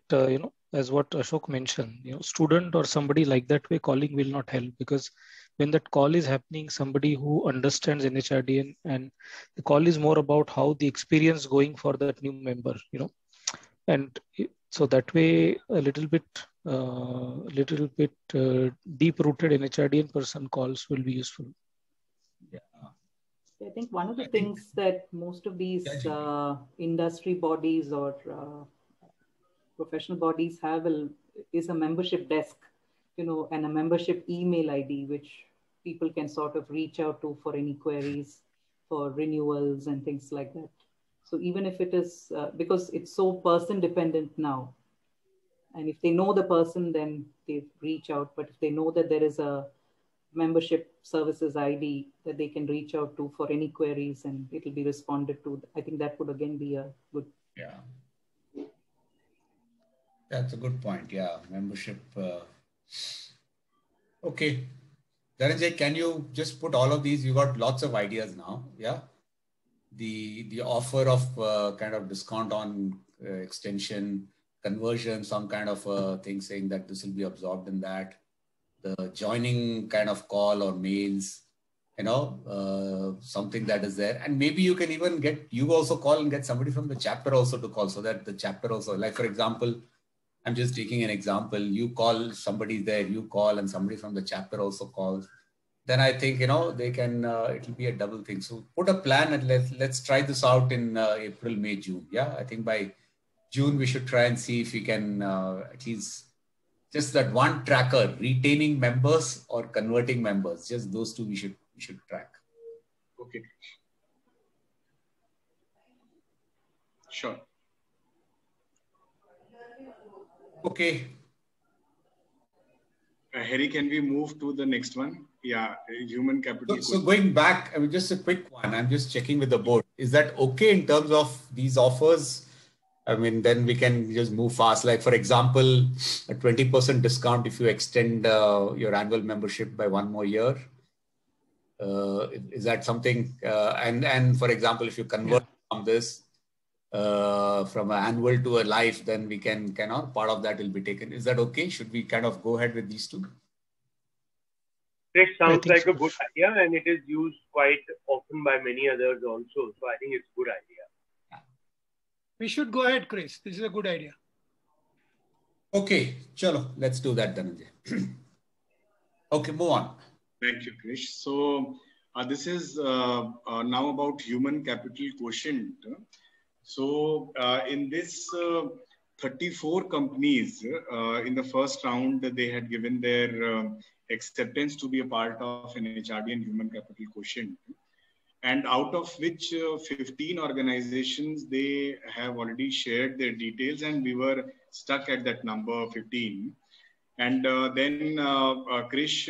as what Ashok mentioned, student or somebody like that way calling will not help, because when that call is happening, somebody who understands NHRD and the call is more about how the experience going for that new member, and so that way a little bit deep-rooted NHRDN person calls will be useful. Yeah. I think one of the things that most of these industry bodies or professional bodies have is a membership desk, and a membership email ID, which people can sort of reach out to for any queries, for renewals and things like that. So even if it is, because it's so person dependent now, and if they know the person, then they reach out. But if they know that there is a membership services ID that they can reach out to for any queries, and it will be responded to. I think that would again be a good. Yeah. That's a good point. Yeah. Membership. Okay. Dhananjay, can you just put all of these? You got lots of ideas now. Yeah. The offer of kind of discount on extension, conversion, some kind of thing saying that this will be absorbed in that. The joining kind of call or mails, you know, something that is there. And maybe you can even you also call and get somebody from the chapter also to call, so that the chapter also, like for example, I'm just taking an example, you call somebody there, you call and somebody from the chapter also calls. Then I think, you know, they can, it'll be a double thing. So put a plan and let's try this out in April, May, June. Yeah, I think by June, we should try and see if we can at least just that one tracker, retaining members or converting members, just those two we should track. Okay. Sure. Okay. Harry, can we move to the next one? Yeah, human capital. So going back, I mean, just a quick one. I'm just checking with the board. Is that okay in terms of these offers? I mean, then we can just move fast. Like, for example, a 20% discount if you extend your annual membership by one more year. Is that something? And for example, if you convert from this from an annual to a life, then we can part of that will be taken. Is that okay? Should we kind of go ahead with these two? It sounds like a good idea, and it is used quite often by many others also. So I think it's a good idea. We should go ahead, Chris. This is a good idea. Okay, chalo, let's do that, Dhananjay. Okay, move on. Thank you, Krish. So this is now about human capital quotient. So in this 34 companies in the first round, they had given their acceptance to be a part of an HRD and human capital quotient. And out of which 15 organizations, they have already shared their details, and we were stuck at that number 15. And then Krish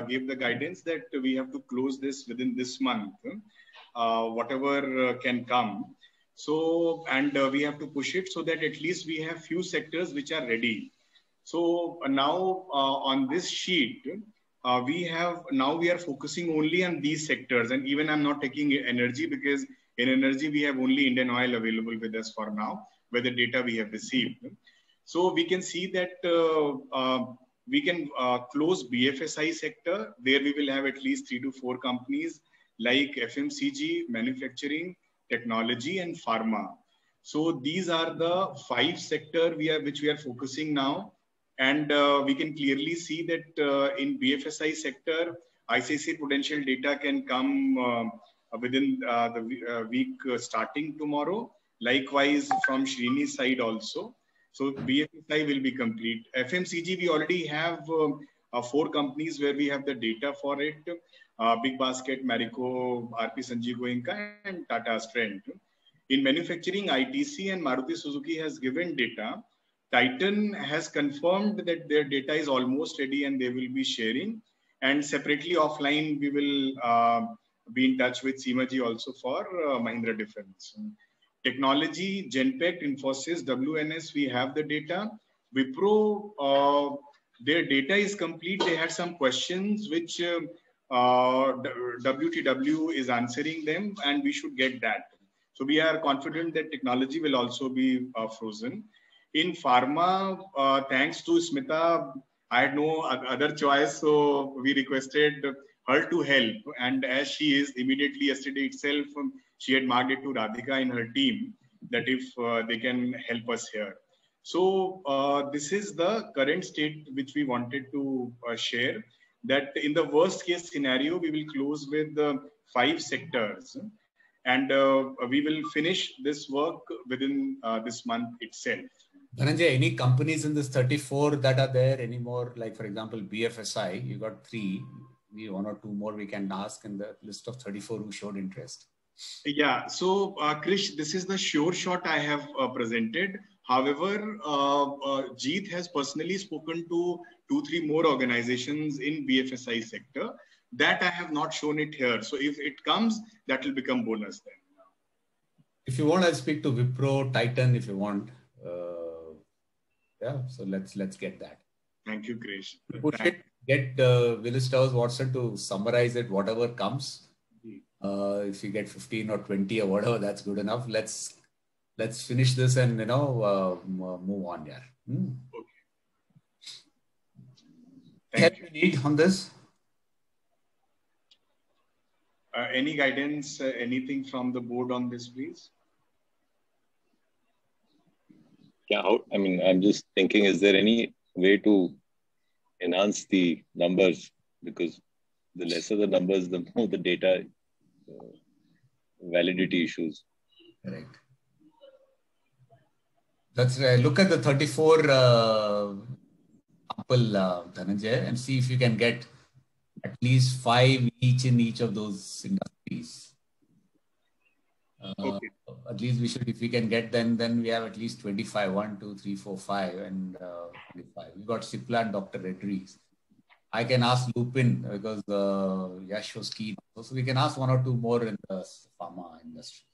gave the guidance that we have to close this within this month, whatever can come. So, and we have to push it so that at least we have few sectors which are ready. So now on this sheet, we are focusing only on these sectors, and even I'm not taking energy because in energy we have only Indian Oil available with us for now, where the data we have received. So we can see that we can close BFSI sector. There we will have at least 3 to 4 companies like FMCG, manufacturing, technology, and pharma. So these are the 5 sectors which we are focusing now. And we can clearly see that in BFSI sector, ICICI Prudential data can come within the week starting tomorrow. Likewise, from Srini's side also. So BFSI will be complete. FMCG, we already have 4 companies where we have the data for it. Big Basket, Marico, RP Sanjeev Goenka, and Tata Strand. In manufacturing, ITC and Maruti Suzuki has given data. Titan has confirmed that their data is almost ready and they will be sharing. And separately offline, we will be in touch with Seema ji also for Mahindra Defence. Technology, Genpact, Infosys, WNS, we have the data. Wipro, their data is complete. They had some questions which WTW is answering them, and we should get that. So we are confident that technology will also be frozen. In pharma, thanks to Smita, I had no other choice, so we requested her to help. And as she is, immediately yesterday itself, she had marked it to Radhika in her team that if they can help us here. So this is the current state which we wanted to share, that in the worst case scenario, we will close with 5 sectors. And we will finish this work within this month itself. Dhananjay, any companies in this 34 that are there anymore? Like, for example, BFSI, you got 3. Maybe 1 or 2 more we can ask in the list of 34 who showed interest. Yeah, so Krish, this is the sure shot I have presented. However, Jeet has personally spoken to 2-3 more organizations in BFSI sector that I have not shown it here. So if it comes, that will become bonus then. If you want, I'll speak to Wipro, Titan, if you want. Yeah, so let's get that. Thank you, Krish. Push it. Get Willis Towers Watson to summarize it, whatever comes. If you get 15 or 20 or whatever, that's good enough. Let's finish this and move on. Yeah. Okay. Help you need on this? Any guidance, anything from the board on this, please? Yeah, I mean, I'm just thinking, is there any way to enhance the numbers? Because the lesser the numbers, the more the data validity issues. Correct. Let's look at the 34 sample, Dhananjay, and see if you can get at least 5 each in each of those industries. Okay. At least we should, if we can get then we have at least 25, 1, 2, 3, 4, 5, and 25. We've got Cipla and Dr. Reddy's. I can ask Lupin because Yash was keen. So we can ask 1 or 2 more in the pharma industry.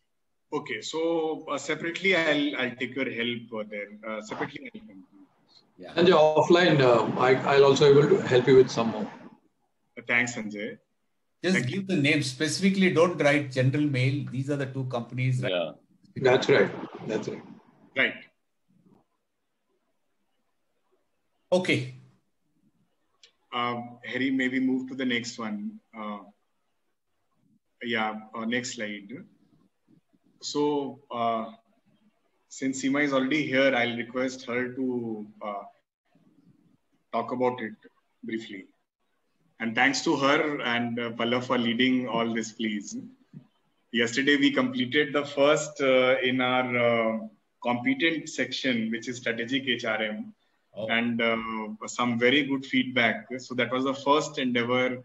Okay, so separately, I'll take your help there. Separately, I'll come. Yeah. And offline, I'll also able to help you with some more. Thanks, Sanjay. Just give the name specifically. Don't write general mail. These are the 2 companies. Right? Yeah, that's right. That's right. Right. Okay. Harry, maybe move to the next one. Next slide. So, since Seema is already here, I'll request her to talk about it briefly. And thanks to her and Pallav for leading all this, please. Yesterday, we completed the first in our competent section, which is strategic HRM, and some very good feedback. So that was the first endeavor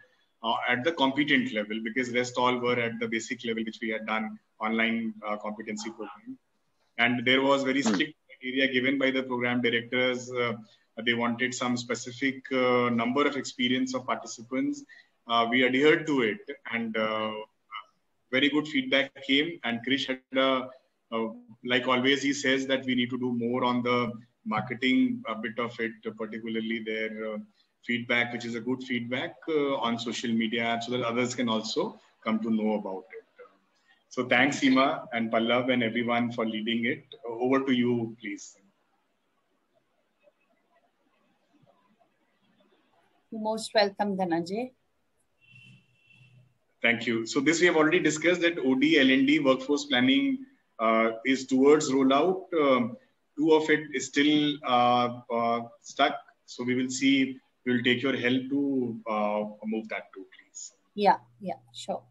at the competent level, because rest all were at the basic level, which we had done online competency program. And there was very strict criteria given by the program directors. They wanted some specific number of experience of participants. We adhered to it, and very good feedback came. And Krish had, like always, he says that we need to do more on the marketing bit of it, particularly their feedback, which is a good feedback on social media, so that others can also come to know about it. So thanks, Seema and Pallav and everyone for leading it. Over to you, please. You're most welcome, Dhananjay. Thank you. So this we have already discussed that OD, L&D, workforce planning is towards rollout. 2 of it is still stuck. So we will see, we'll take your help to move that too, please. Yeah, sure.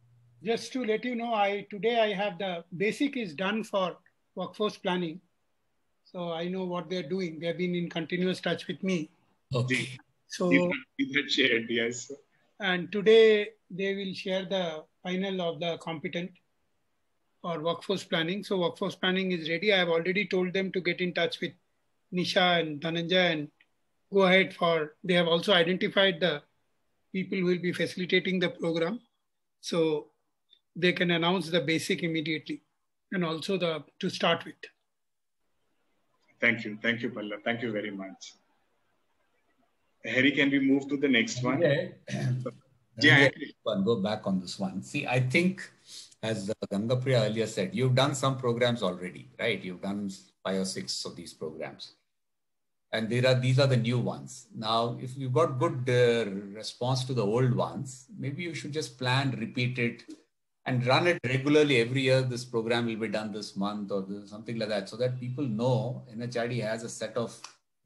Just to let you know, today I have the basic is done for workforce planning. So I know what they're doing. They've been in continuous touch with me. Okay. So shared, yes. And today they will share the final of the competent or workforce planning. So workforce planning is ready. I have already told them to get in touch with Nisha and Dhananjay and go ahead they have also identified the people who will be facilitating the program. So they can announce the basic immediately and also to start with. Thank you. Thank you, Pallav. Thank you very much. Harry, can we move to the next one? Go back on this one. See, I think, as Gangapriya earlier said, you've done some programs already, right? You've done 5 or 6 of these programs. And these are the new ones. Now, if you've got good response to the old ones, maybe you should just plan, repeat it, and run it regularly every year. This program will be done this month or something like that, so that people know NHRD has a set of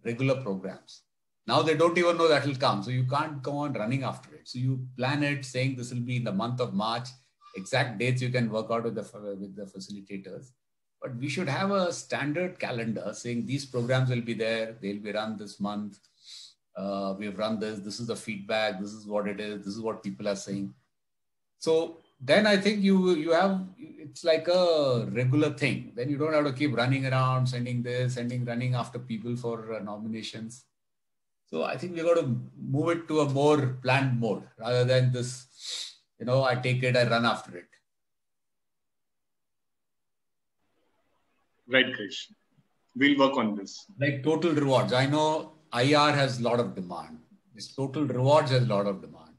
regular programs. Now they don't even know that will come. So you can't go on running after it. So you plan it saying this will be in the month of March. Exact dates you can work out with the facilitators. But we should have a standard calendar saying these programs will be there. They'll be run this month. We have run this. This is the feedback. This is what it is. This is what people are saying. So then I think it's like a regular thing. Then you don't have to keep running around, running after people for nominations. So I think we've got to move it to a more planned mode rather than this, I take it, I run after it. Right, Krish. We'll work on this. Like total rewards. I know IR has a lot of demand. This total rewards has a lot of demand.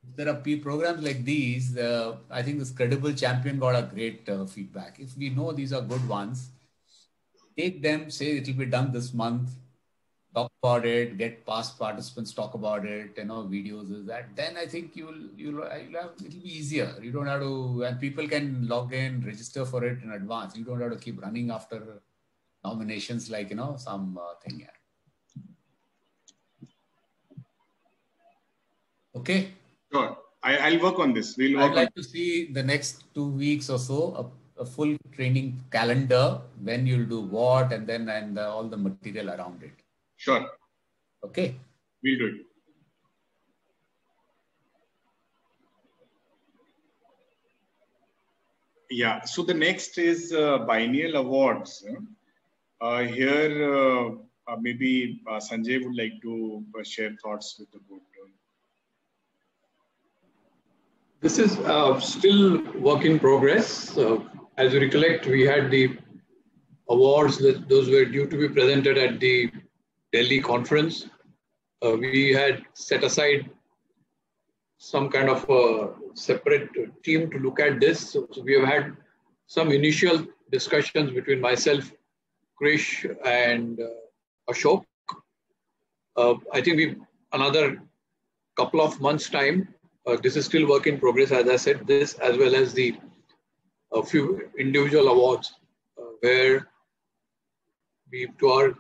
If there are programs like these, I think this Credible Champion got a great feedback. If we know these are good ones, take them, say it will be done this month, talk about it, get past participants, talk about it, videos is that. Then I think it'll be easier. You don't have to, and people can log in, register for it in advance. You don't have to keep running after nominations like, some thing here. Okay. Sure. I'll work on this. I'd like to see the next 2 weeks or so, a full training calendar, when you'll do what, and all the material around it. Sure. Okay. We'll do it. Yeah. So the next is biennial awards. Here, maybe Sanjay would like to share thoughts with the board. This is still work in progress. As you recollect, we had the awards, those were due to be presented at the Delhi conference. We had set aside some kind of a separate team to look at this. So we have had some initial discussions between myself, Krish, and Ashok. I think another couple of months' time. This is still work in progress, as I said, this as well as a few individual awards where we, to our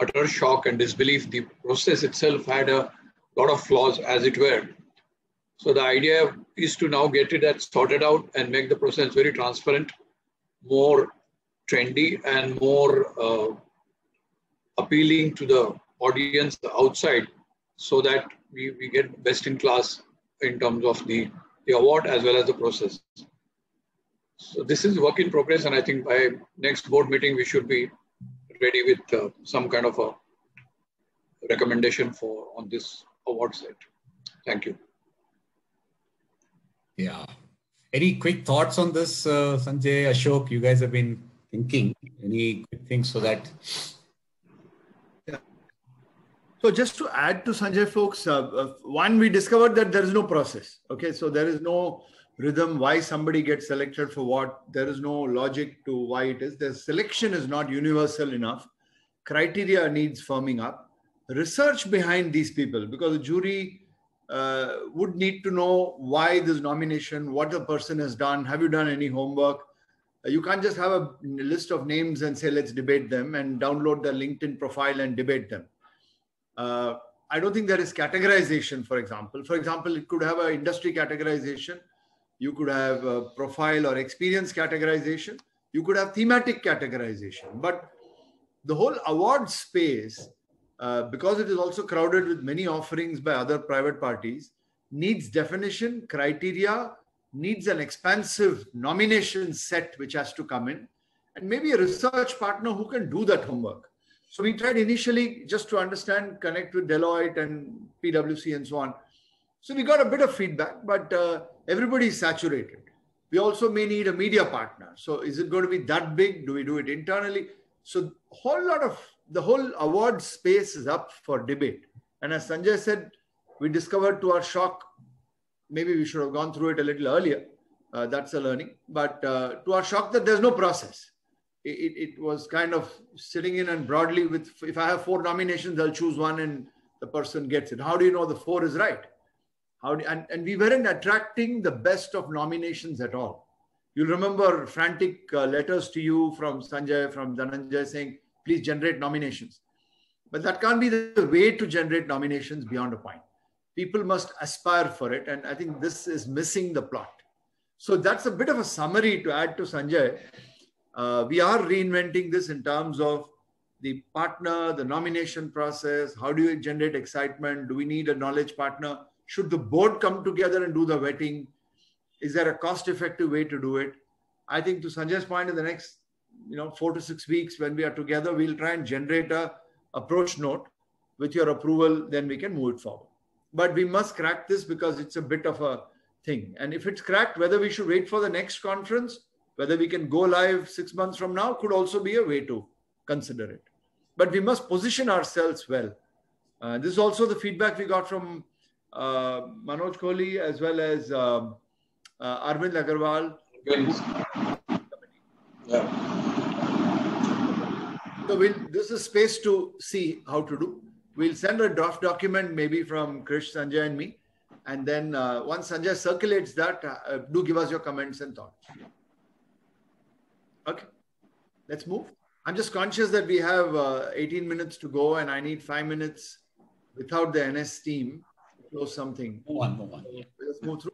utter shock and disbelief, the process itself had a lot of flaws, as it were. So the idea is to now get that sorted out and make the process very transparent, more trendy, and more appealing to the audience outside, so that we get best in class in terms of the award as well as the process. So this is work in progress, and I think by next board meeting, we should be ready with some kind of a recommendation on this award set. Thank you. Yeah. Any quick thoughts on this, Sanjay, Ashok? You guys have been thinking. Any quick things so that... So just to add to Sanjay, folks, one, we discovered that there is no process. Okay, so there is no rhythm why somebody gets selected for what. There is no logic to why it is. The selection is not universal enough. Criteria needs firming up. Research behind these people, because the jury would need to know why this nomination, what the person has done. Have you done any homework? You can't just have a list of names and say, let's debate them, and download their LinkedIn profile and debate them. I don't think there is categorization, for example. For example, it could have an industry categorization. You could have a profile or experience categorization. You could have thematic categorization. But the whole award space, because it is also crowded with many offerings by other private parties, needs definition, criteria, needs an expansive nomination set which has to come in, and maybe a research partner who can do that homework. So we tried initially just to understand, connect with Deloitte and PwC and so on. So we got a bit of feedback, but everybody is saturated. We also may need a media partner. So is it going to be that big? Do we do it internally? So the whole award space is up for debate. And as Sanjay said, we discovered to our shock, maybe we should have gone through it a little earlier. That's a learning. But to our shock, that there's no process. It was kind of sitting in and broadly with, if I have 4 nominations, I'll choose one and the person gets it. How do you know the 4 is right? And we weren't attracting the best of nominations at all. You'll remember frantic letters to you from Sanjay, from Dhananjay saying, please generate nominations. But that can't be the way to generate nominations beyond a point. People must aspire for it. And I think this is missing the plot. So that's a bit of a summary to add to Sanjay. We are reinventing this in terms of the partner, the nomination process. How do you generate excitement? Do we need a knowledge partner? Should the board come together and do the vetting? Is there a cost-effective way to do it? I think to Sanjay's point, in the next 4 to 6 weeks when we are together, we'll try and generate a approach note. With your approval, then we can move it forward. But we must crack this because it's a bit of a thing. And if it's cracked, whether we should wait for the next conference, whether we can go live 6 months from now, could also be a way to consider it. But we must position ourselves well. This is also the feedback we got from Manoj Kohli as well as Arvind Agarwal. So this is space to see how to do. We'll send a draft document maybe from Krish, Sanjay and me. And then once Sanjay circulates that, do give us your comments and thoughts. Okay, let's move. I'm just conscious that we have 18 minutes to go and I need 5 minutes without the NS team to close something. Move on. Let's move through.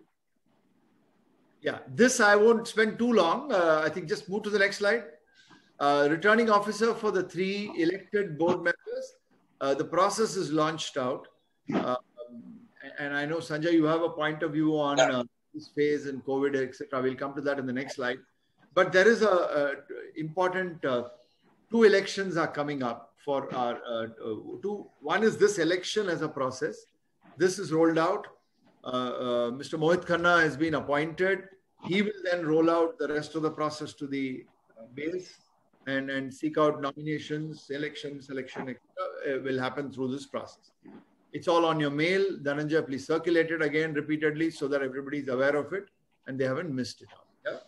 Yeah, this I won't spend too long. I think just move to the next slide. Returning officer for the 3 elected board members. The process is launched out. And I know, Sanjay, you have a point of view on this phase and COVID, etc. We'll come to that in the next slide. But there is a important 2 elections are coming up for our 2. One is this election as a process. This is rolled out. Mr. Mohit Khanna has been appointed. He will then roll out the rest of the process to the base and seek out nominations, selection, etc. Will happen through this process. It's all on your mail. Dhananjay, please circulate it again repeatedly so that everybody is aware of it and they haven't missed it out. Yeah?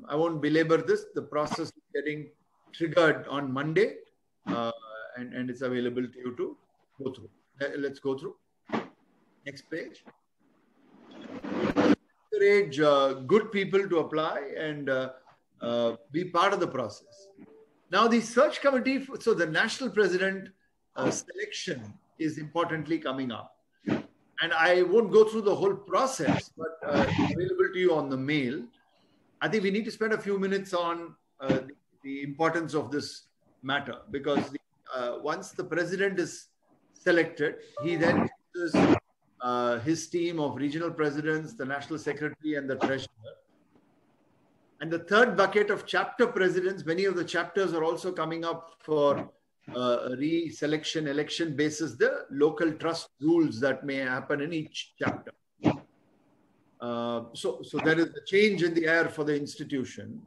I won't belabor this. The process is getting triggered on Monday and it's available to you to go through. Let's go through. Next page. Encourage good people to apply and be part of the process. Now the search committee, so the national president selection is importantly coming up. And I won't go through the whole process, but it's available to you on the mail. I think we need to spend a few minutes on the importance of this matter because once the president is selected, he then chooses his team of regional presidents, the national secretary and the treasurer. And the third bucket of chapter presidents, many of the chapters are also coming up for reselection, election basis, the local trust rules that may happen in each chapter. So there is a change in the air for the institution.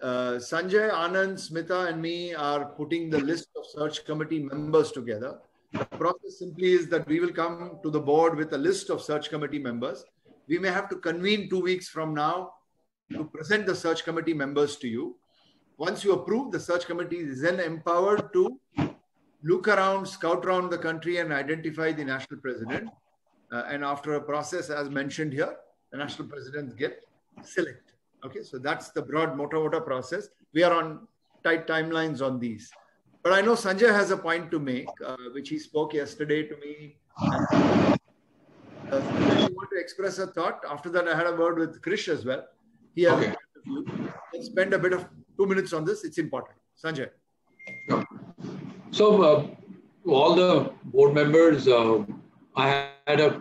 Sanjay, Anand, Smita and me are putting the list of search committee members together. The process simply is that we will come to the board with a list of search committee members. We may have to convene 2 weeks from now to present the search committee members to you. Once you approve, the search committee is then empowered to look around, scout around the country and identify the national president. And after a process, as mentioned here, the national presidents get selected. Okay, so that's the broad motor process. We are on tight timelines on these. But I know Sanjay has a point to make, which he spoke yesterday to me. Sanjay, you want to express a thought? After that, I had a word with Krish as well. He has a point of view. Let's spend a bit of 2 minutes on this. It's important. Sanjay. So, all the board members, I had a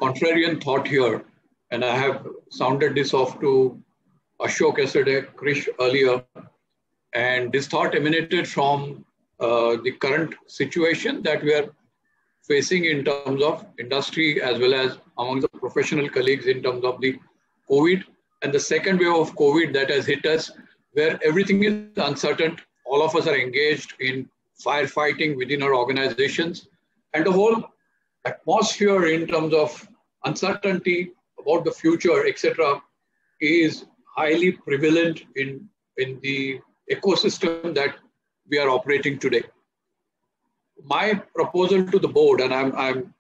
contrarian thought here, and I have sounded this off to Ashok yesterday, Krish earlier. And this thought emanated from the current situation that we are facing in terms of industry as well as among the professional colleagues in terms of the COVID and the second wave of COVID that has hit us, where everything is uncertain. All of us are engaged in firefighting within our organizations, and the whole atmosphere in terms of uncertainty about the future, etc., is highly prevalent in the ecosystem that we are operating today. My proposal to the board, and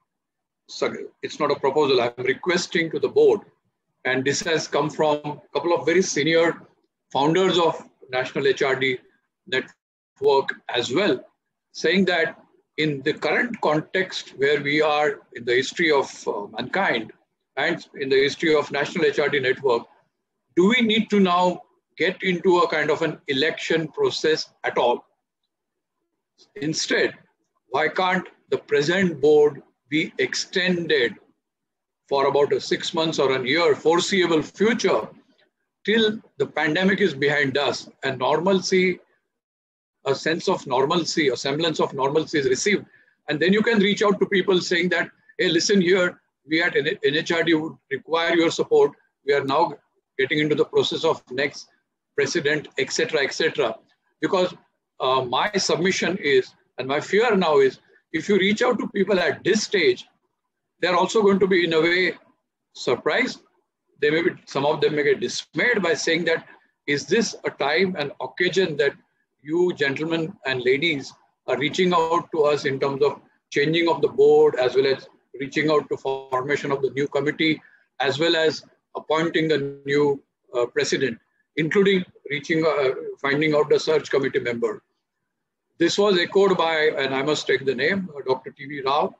it's not a proposal, I'm requesting to the board, and this has come from a couple of very senior founders of National HRD Network as well, saying that in the current context where we are in the history of mankind and in the history of National HRD Network, do we need to now get into a kind of an election process at all? Instead, why can't the present board be extended for about 6 months or a year, foreseeable future, till the pandemic is behind us and normalcy, a sense of normalcy, a semblance of normalcy is received. And then you can reach out to people saying that, hey, listen here, we at NHRD would require your support. We are now getting into the process of next president, etc., etc. Because my submission is, and my fear now is, if you reach out to people at this stage, they're also going to be in a way surprised. They may be, some of them may get dismayed by saying that, is this a time and occasion that you gentlemen and ladies are reaching out to us in terms of changing of the board, as well as reaching out to formation of the new committee, as well as appointing the new president, including finding out the search committee member. This was echoed by, and I must take the name, Dr. T.V. Rao.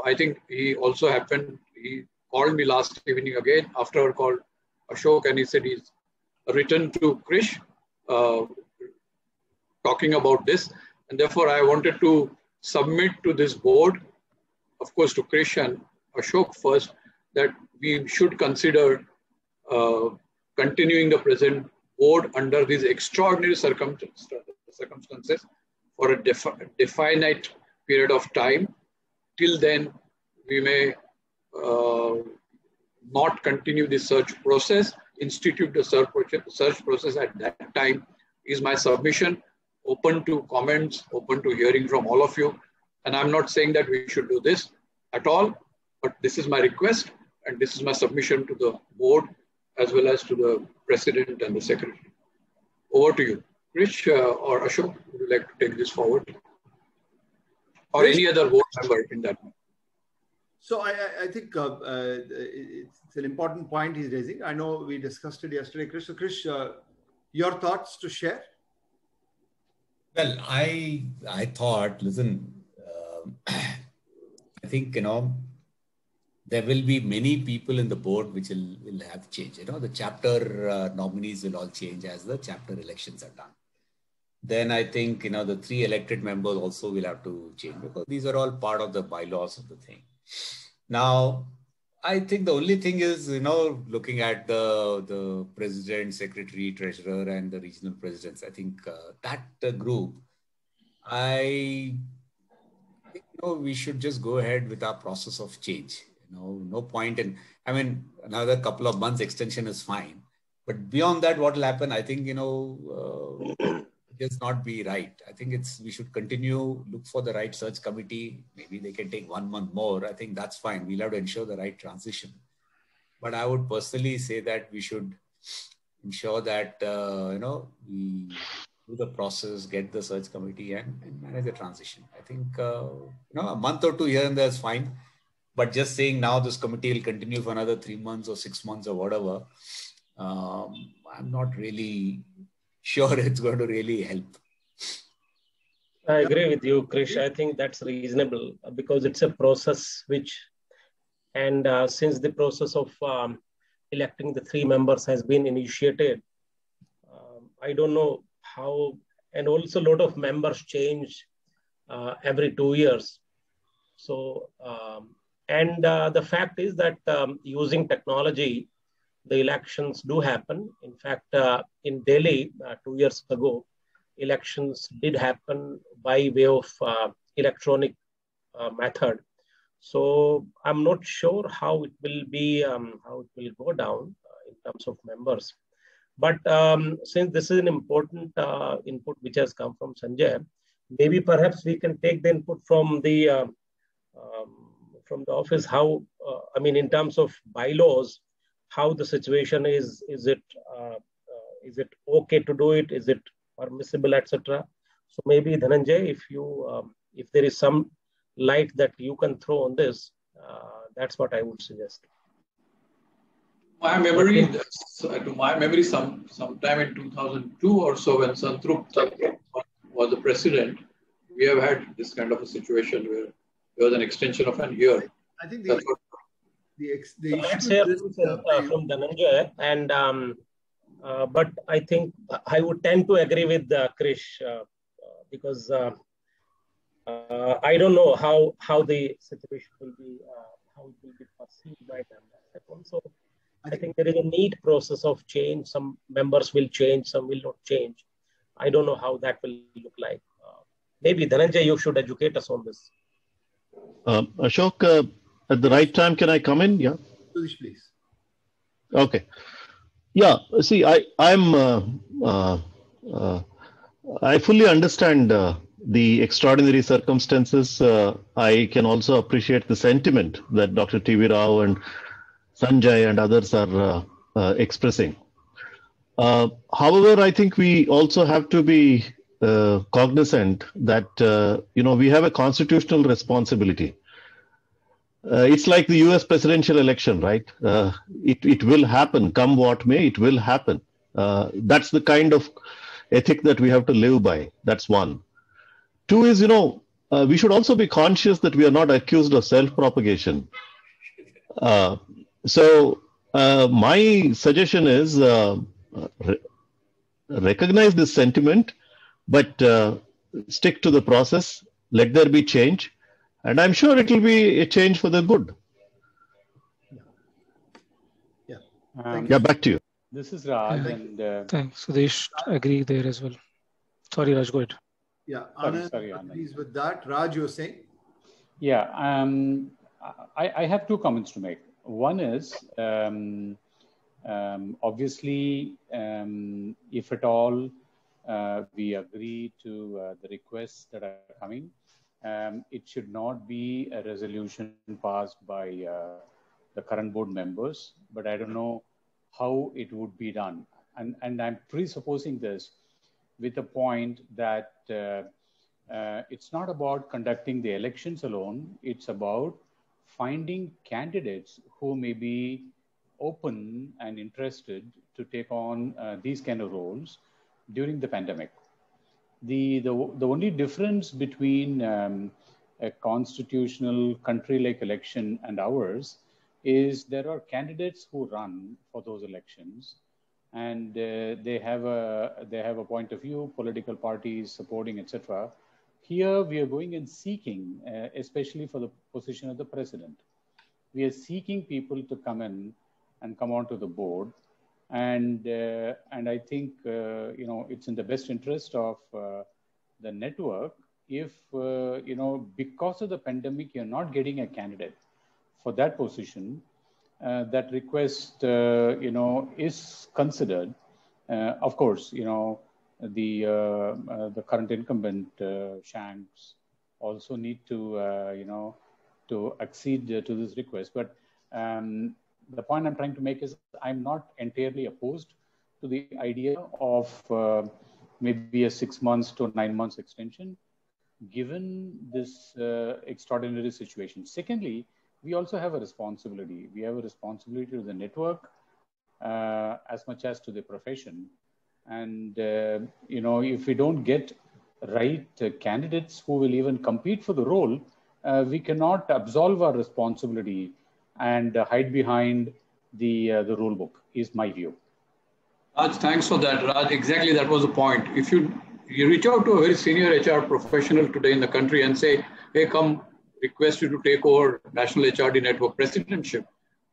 I think he also happened, he called me last evening again after I called Ashok, and he said he's written to Krish talking about this. And therefore, I wanted to submit to this board, of course, to Krish and Ashok first, that we should consider continuing the present board under these extraordinary circumstances for a definite period of time. Till then, we may not continue the search process, institute the search process at that time is my submission. Open to comments, open to hearing from all of you. And I'm not saying that we should do this at all, but this is my request and this is my submission to the board as well as to the president and the secretary. Over to you. Krish or Ashok, would you like to take this forward? Or any other board member in that? So I think it's an important point he's raising. I know we discussed it yesterday, Krish. So Krish, your thoughts to share? Well, I thought, listen, I think, there will be many people in the board which will have change. The chapter nominees will all change as the chapter elections are done. Then I think, the 3 elected members also will have to change because these are all part of the bylaws of the thing. Now, I think the only thing is, looking at the president, secretary, treasurer, and the regional presidents, I think that group, I think, we should just go ahead with our process of change. No point in, another couple of months extension is fine. But beyond that, what will happen, I think, just not be right. I think we should continue, look for the right search committee. Maybe they can take 1 month more. I think that's fine. We'll have to ensure the right transition. But I would personally say that we should ensure that, we do the process, get the search committee and manage the transition. I think, a month or 2 here and there is fine. But just saying now this committee will continue for another 3 months or 6 months or whatever, I'm not really sure it's going to really help. I agree with you, Krish. I think that's reasonable because it's a process and since the process of electing the 3 members has been initiated, I don't know how, and also a lot of members change every 2 years. So, the fact is that using technology, the elections do happen. In fact, in Delhi 2 years ago, elections did happen by way of electronic method. So I'm not sure how it will be, how it will go down in terms of members. But since this is an important input which has come from Sanjay, maybe perhaps we can take the input from the office. How in terms of bylaws, how the situation is it okay to do it? Is it permissible, etc.? So maybe Dhananjay, if there is some light that you can throw on this, that's what I would suggest. To my memory, sometime in 2002 or so, when Santrup was the president, we have had this kind of a situation where there was an extension of an year. I think let's hear from Dhananjay, and but I think I would tend to agree with Krish because I don't know how the situation will be, how it will be perceived by them. Also, I think there is a neat process of change. Some members will change, some will not change. I don't know how that will look like. Maybe Dhananjay, you should educate us on this. Ashok, at the right time, can I come in? Yeah. Please. Okay. Yeah. See, I fully understand the extraordinary circumstances. I can also appreciate the sentiment that Dr. T.V. Rao and Sanjay and others are expressing. However, I think we also have to be cognizant that we have a constitutional responsibility. It's like the US presidential election, right? It will happen, come what may, it will happen. That's the kind of ethic that we have to live by. That's one. Two is, we should also be conscious that we are not accused of self-propagation. So my suggestion is recognize this sentiment, but stick to the process, let there be change. And I'm sure it will be a change for the good. Yeah, back to you. This is Raj. And, thanks, Sudesh. Agree there as well. Sorry, Raj, go ahead. Yeah, Anand, please, with that, Raj, you were saying? Yeah, I have two comments to make. One is, obviously, if at all we agree to the requests that are coming, it should not be a resolution passed by the current board members, but I don't know how it would be done. And I'm presupposing this with the point that it's not about conducting the elections alone. It's about finding candidates who may be open and interested to take on these kind of roles during the pandemic. The only difference between a constitutional country-like election and ours is there are candidates who run for those elections, and they have a point of view, political parties supporting, etc. Here we are going and seeking, especially for the position of the president, we are seeking people to come in and come onto the board. And I think, it's in the best interest of the network if, because of the pandemic, you're not getting a candidate for that position, that request, is considered. Of course, the current incumbent, Shanks, also need to, to accede to this request. But the point I'm trying to make is I'm not entirely opposed to the idea of maybe a 6 months to 9 months extension, given this extraordinary situation. Secondly, we also have a responsibility. We have a responsibility to the network as much as to the profession. And, if we don't get right candidates who will even compete for the role, we cannot absolve our responsibility and hide behind the rule book, is my view. Raj, thanks for that, Raj. Exactly, that was the point. If you reach out to a very senior HR professional today in the country and say, hey, come, request you to take over National HRD Network presidentship,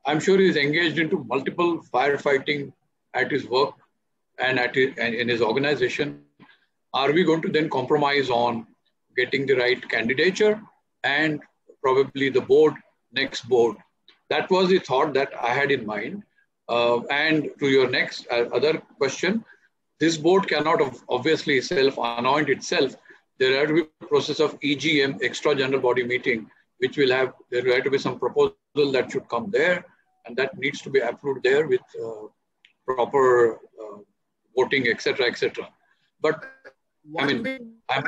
I'm sure he's engaged into multiple firefighting at his work and in his organization. Are we going to then compromise on getting the right candidature and probably the next board? That was the thought that I had in mind. And to your next other question, this board cannot obviously self-anoint itself. There has to be a process of EGM, extra general body meeting, which there will have to be some proposal that should come there, and that needs to be approved there with proper voting, etc., etc. But I'm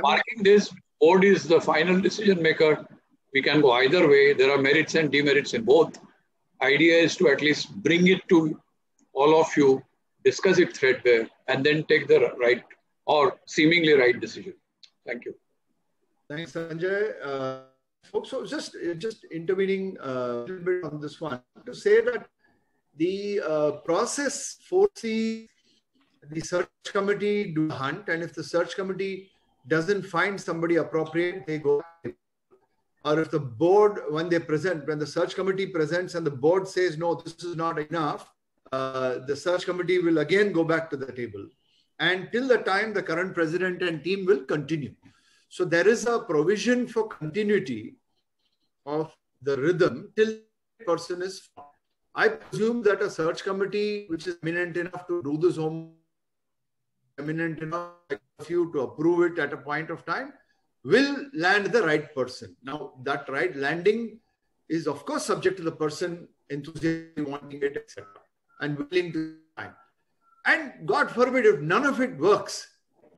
marking this board is the final decision maker. We can go either way. There are merits and demerits in both. Idea is to at least bring it to all of you, discuss it threadbare, and then take the right or seemingly right decision. Thank you. Thanks, Sanjay. Folks, so just intervening a little bit on this one to say that the process foresees the search committee do the hunt, and if the search committee doesn't find somebody appropriate, they go. Or if the board, when the search committee presents and the board says, no, this is not enough, the search committee will again go back to the table. And till the time, the current president and team will continue. So there is a provision for continuity of the rhythm till the person is found. I presume that a search committee, which is eminent enough to do this eminent enough of you to approve it at a point of time, will land the right person. Now, that right landing is, of course, subject to the person enthusiastically wanting it, etc., and willing to time. And God forbid, if none of it works,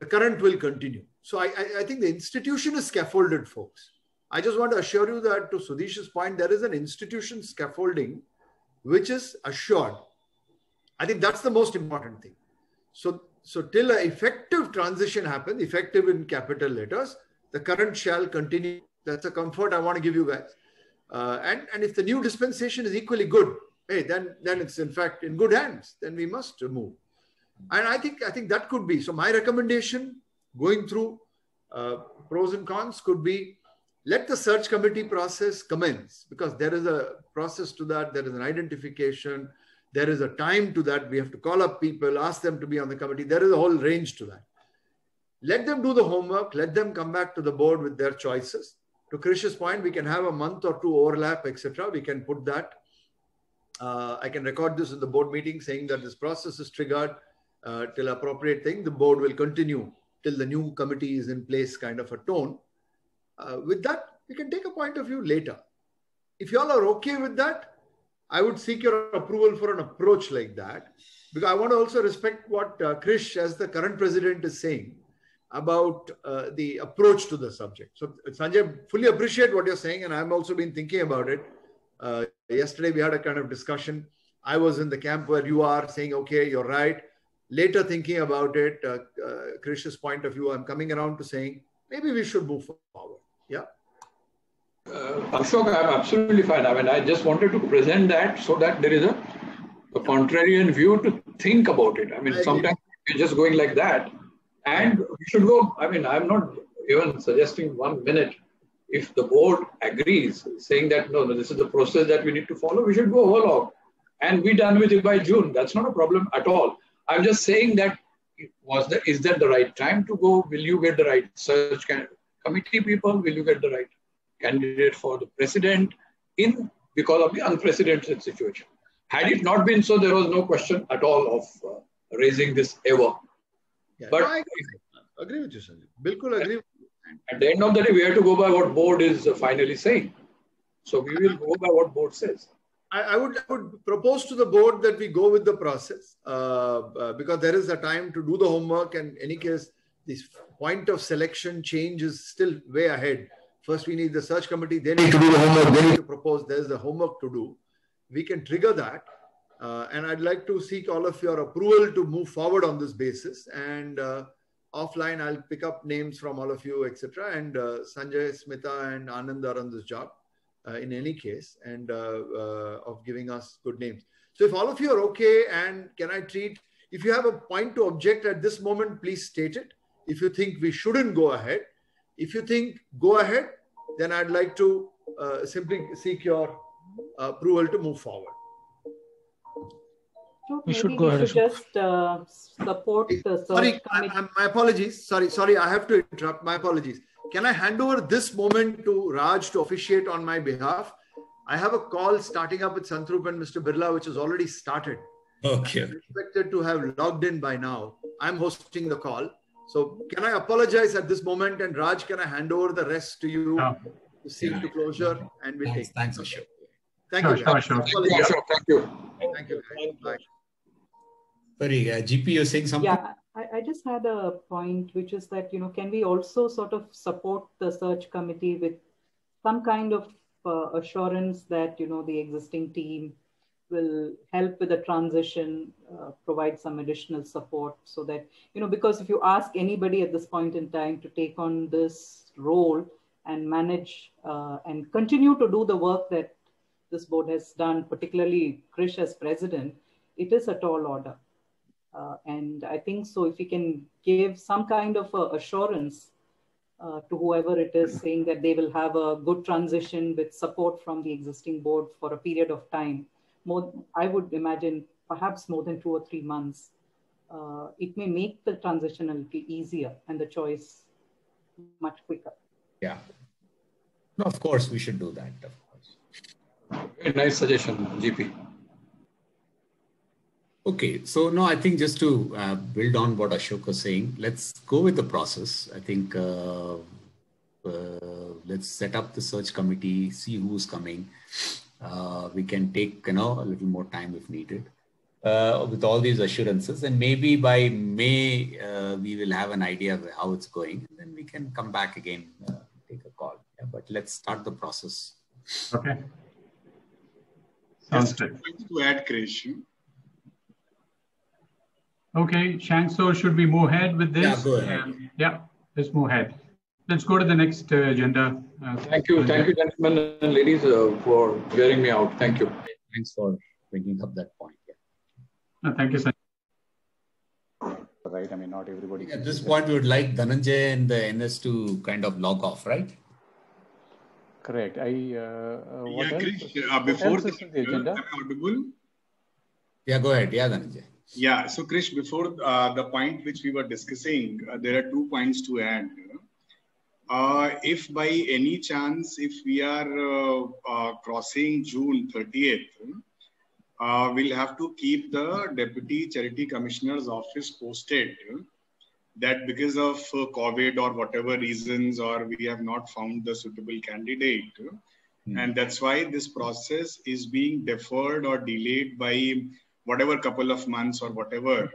the current will continue. So I think the institution is scaffolded, folks. I just want to assure you that, to Sudhish's point, there is an institution scaffolding which is assured. I think that's the most important thing. So till an effective transition happens, effective in capital letters, the current shall continue. That's a comfort I want to give you guys. And if the new dispensation is equally good, hey, then it's in fact in good hands. Then we must move. And I think that could be. So my recommendation, going through pros and cons, could be let the search committee process commence, because there is a process to that. There is an identification. There is a time to that. We have to call up people, ask them to be on the committee. There is a whole range to that. Let them do the homework. Let them come back to the board with their choices. To Krish's point, we can have a month or two overlap, etc. We can put that. I can record this in the board meeting saying that this process is triggered till appropriate thing. The board will continue till the new committee is in place, kind of a tone. With that, we can take a point of view later. If you all are okay with that, I would seek your approval for an approach like that, because I want to also respect what Krish, as the current president, is saying about the approach to the subject. So Sanjay, fully appreciate what you're saying, and I've also been thinking about it. Yesterday, we had a kind of discussion. I was in the camp where you are, saying, okay, you're right. Later thinking about it, Krish's point of view, I'm coming around to saying, maybe we should move forward. Yeah. Ashok, I'm absolutely fine. I mean, I just wanted to present that so that there is a contrarian view to think about it. I mean, sometimes we're just going like that. And we should go, I mean, I'm not even suggesting 1 minute. If the board agrees, saying that, no, this is the process that we need to follow, we should go all out and be done with it by June. That's not a problem at all. I'm just saying that, is that the right time to go? Will you get the right search committee people? Will you get the right candidate for the president because of the unprecedented situation? Had it not been so, there was no question at all of raising this ever. Yeah, but no, I agree with you, Sanjay. Bilkul agree. At the end of the day, we have to go by what board is finally saying. So we will go by what board says. I would propose to the board that we go with the process because there is a time to do the homework, and in any case, this point of selection change is still way ahead. First, we need the search committee. They need to do the homework. They need to propose. There's the homework to do. We can trigger that. And I'd like to seek all of your approval to move forward on this basis. And offline, I'll pick up names from all of you, etc. And Sanjay, Smita, and Anand are on this job in any case, and of giving us good names. So if all of you are okay, and can I treat, if you have a point to object at this moment, please state it. If you think we shouldn't go ahead, if you think go ahead, then I'd like to simply seek your approval to move forward. We should go ahead. We should just support the search committee. My apologies. Sorry, I have to interrupt. My apologies. Can I hand over this moment to Raj to officiate on my behalf? I have a call starting up with Santrup and Mr. Birla, which has already started. Okay. I'm expected to have logged in by now. I'm hosting the call. So can I apologize at this moment? And Raj, can I hand over the rest to you to see to closure? And we'll take. Thanks, Ashok. Thank you. Sure. Thank you. Thank you. Bye. Sorry, GP, you're saying something? Yeah, I just had a point, which is that, can we also sort of support the search committee with some kind of assurance that, the existing team will help with the transition, provide some additional support so that, because if you ask anybody at this point in time to take on this role and manage and continue to do the work that this board has done, particularly Krish as president, it is a tall order. And I think so if we can give some kind of assurance to whoever it is, saying that they will have a good transition with support from the existing board for a period of time, I would imagine perhaps more than 2 or 3 months, it may make the transition a little easier and the choice much quicker. Yeah. No, of course, we should do that, of course. Very nice suggestion, GP. Okay, so no, I think just to build on what Ashok was saying, let's go with the process. I think let's set up the search committee, see who's coming. We can take a little more time if needed with all these assurances, and maybe by May we will have an idea of how it's going, and then we can come back again, take a call. Yeah, but let's start the process. Okay. Sounds good. To add, Krish. Okay, Shangso, should we move ahead with this? Yeah, go ahead. Yeah, let's move ahead. Let's go to the next agenda. Thank you, gentlemen and ladies, for hearing me out. Thank you. Thanks for bringing up that point. Yeah. No, thank you, sir. Right, I mean, not everybody. At this point, we would like Dhananjay and the NS to kind of log off, right? Correct. What else? Krish, before the agenda? Am I audible? Yeah, go ahead. Yeah, Dhananjay. Yeah, so Krish, before the point which we were discussing, there are 2 points to add. If by any chance, if we are crossing June 30th, we'll have to keep the Deputy Charity Commissioner's office posted that because of COVID or whatever reasons, or we have not found the suitable candidate. And that's why this process is being deferred or delayed by whatever couple of months or whatever,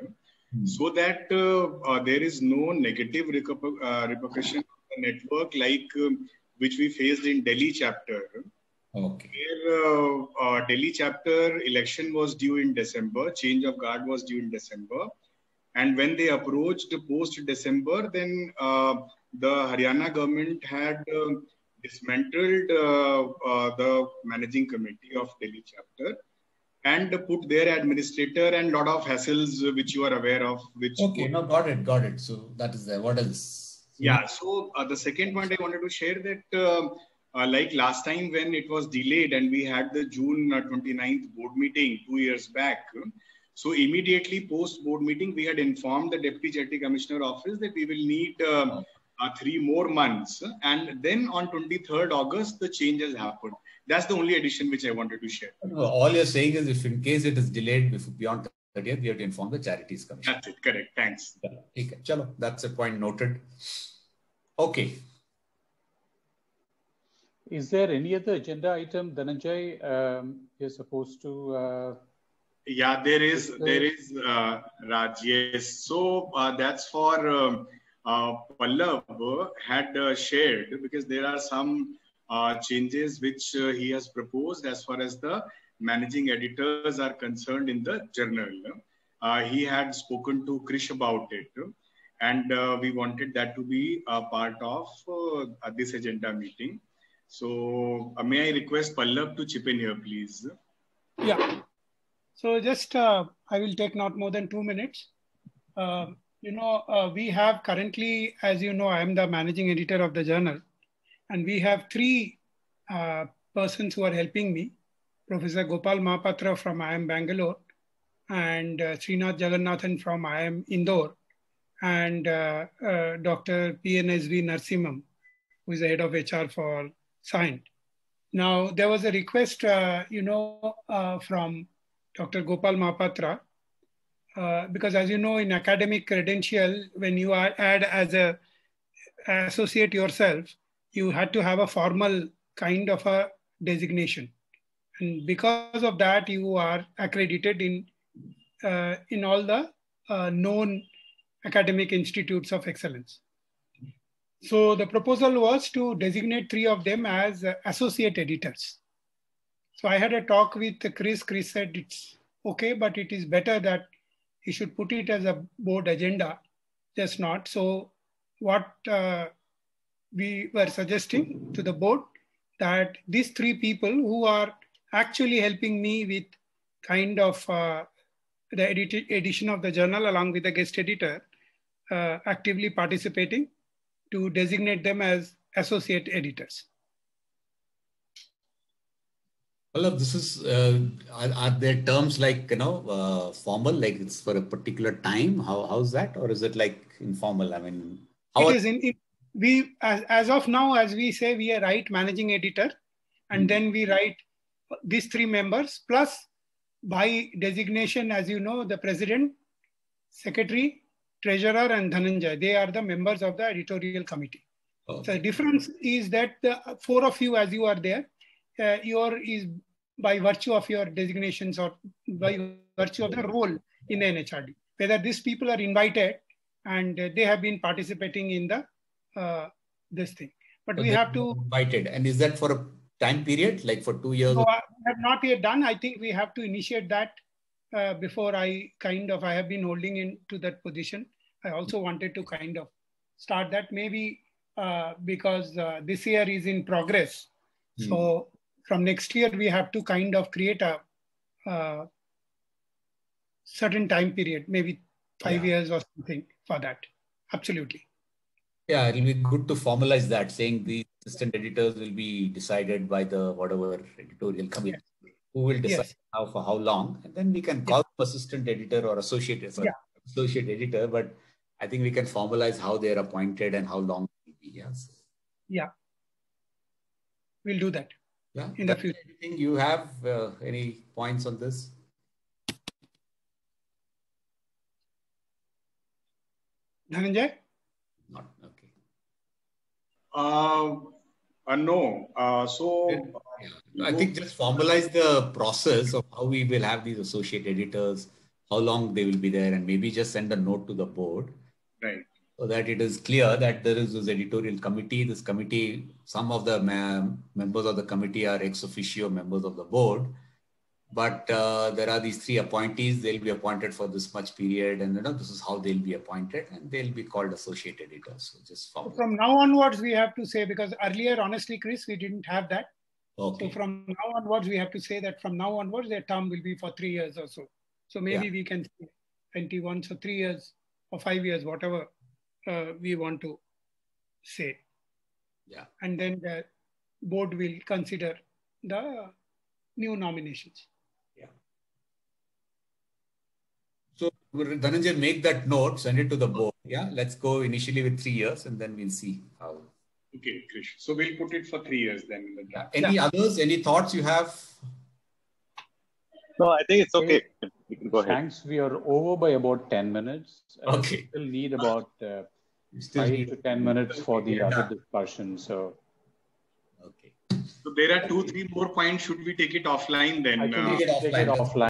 so that there is no negative repercussion on the network like which we faced in Delhi chapter. Okay. Where Delhi chapter election was due in December, change of guard was due in December. And when they approached post-December, then the Haryana government had dismantled the managing committee of Delhi chapter and put their administrator and lot of hassles which you are aware of. Which okay, no, got it. So that is there. What else? Yeah, so the second point I wanted to share that like last time when it was delayed and we had the June 29th board meeting 2 years back. So immediately post board meeting, we had informed the Deputy Charity Commissioner office that we will need 3 more months. And then on 23rd August, the changes happened. That's the only addition which I wanted to share. All you're saying is if in case it is delayed beyond 30th, we have to inform the Charities Commission. That's it. Correct. Thanks. Okay. Chalo, that's a point noted. Okay. Is there any other agenda item, Dhananjay, you're supposed to... Yeah, there is Raj. Yes. So that's for Pallav had shared, because there are some changes which he has proposed as far as the managing editors are concerned in the journal. He had spoken to Krish about it, and we wanted that to be a part of this agenda meeting. So may I request Pallav to chip in here, please? Yeah. So just, I will take not more than 2 minutes. We have currently, as you know, I am the managing editor of the journal, and we have 3 persons who are helping me. Professor Gopal Mahapatra from IIM Bangalore, and Srinath Jagannathan from IIM Indore, and Dr. PNSV Narsimham, who is the head of HR for Scient. Now, there was a request, from Dr. Gopal Mahapatra, because as you know, in academic credential, when you add as a associate yourself, you had to have a formal kind of a designation. And because of that, you are accredited in all the known academic institutes of excellence. So the proposal was to designate 3 of them as associate editors. So I had a talk with Chris. Chris said it's okay, but it is better that he should put it as a board agenda, just not. So what we were suggesting to the board, that these 3 people who are actually helping me with kind of the edition of the journal along with the guest editor, actively participating, to designate them as associate editors. Well, this is, are there terms like, formal, like it's for a particular time? How's that? Or is it like informal? I mean, it is we, as of now, as we say, we write managing editor, and then we write these 3 members, plus by designation, as you know, the president, secretary, treasurer, and Dhananjay. They are the members of the editorial committee. Okay. So the difference is that the 4 of you, as you are there, your is by virtue of your designations or by virtue of the role in the NHRD. Whether these people are invited and they have been participating in the this thing. But so we have to... Invited. And is that for a time period, like for 2 years? No, I have not yet done. I think we have to initiate that before I have been holding into that position. I also wanted to kind of start that maybe because this year is in progress. So from next year, we have to kind of create a certain time period, maybe 5 years or something for that. Absolutely. Yeah, it'll be good to formalize that, saying the assistant editors will be decided by the whatever editorial committee, who will decide for how long, and then we can call them assistant editor or associate editor. But I think we can formalize how they're appointed and how long it will be. Yes. Yeah, we'll do that. Yeah. In the future. Anything you have? Any points on this? Dhananjay? Not okay. No. I think just formalize the process of how we will have these associate editors, how long they will be there, and maybe just send a note to the board. Right. So that it is clear that there is this editorial committee. This committee, some of the members of the committee are ex officio members of the board. But there are these 3 appointees. They'll be appointed for this much period, and this is how they'll be appointed, and they'll be called associate editors. So just from now onwards, we have to say, because earlier, honestly, Chris, we didn't have that. Okay. So from now onwards, we have to say that from now onwards, their term will be for 3 years or so. So maybe we can say 21, so 3 years or 5 years, whatever we want to say. Yeah. And then the board will consider the new nominations. So Dhananjay, make that note, send it to the board. Yeah, let's go initially with 3 years, and then we'll see how. Okay, Krish. So we'll put it for 3 years then. Any others? Any thoughts you have? No, I think it's okay. You can go ahead. Thanks. We are over by about 10 minutes. Okay. We still need about 5 to 10 minutes for the other discussion. So. Okay. So there are 2-3 more points. Should we take it offline then? I think we can take it offline.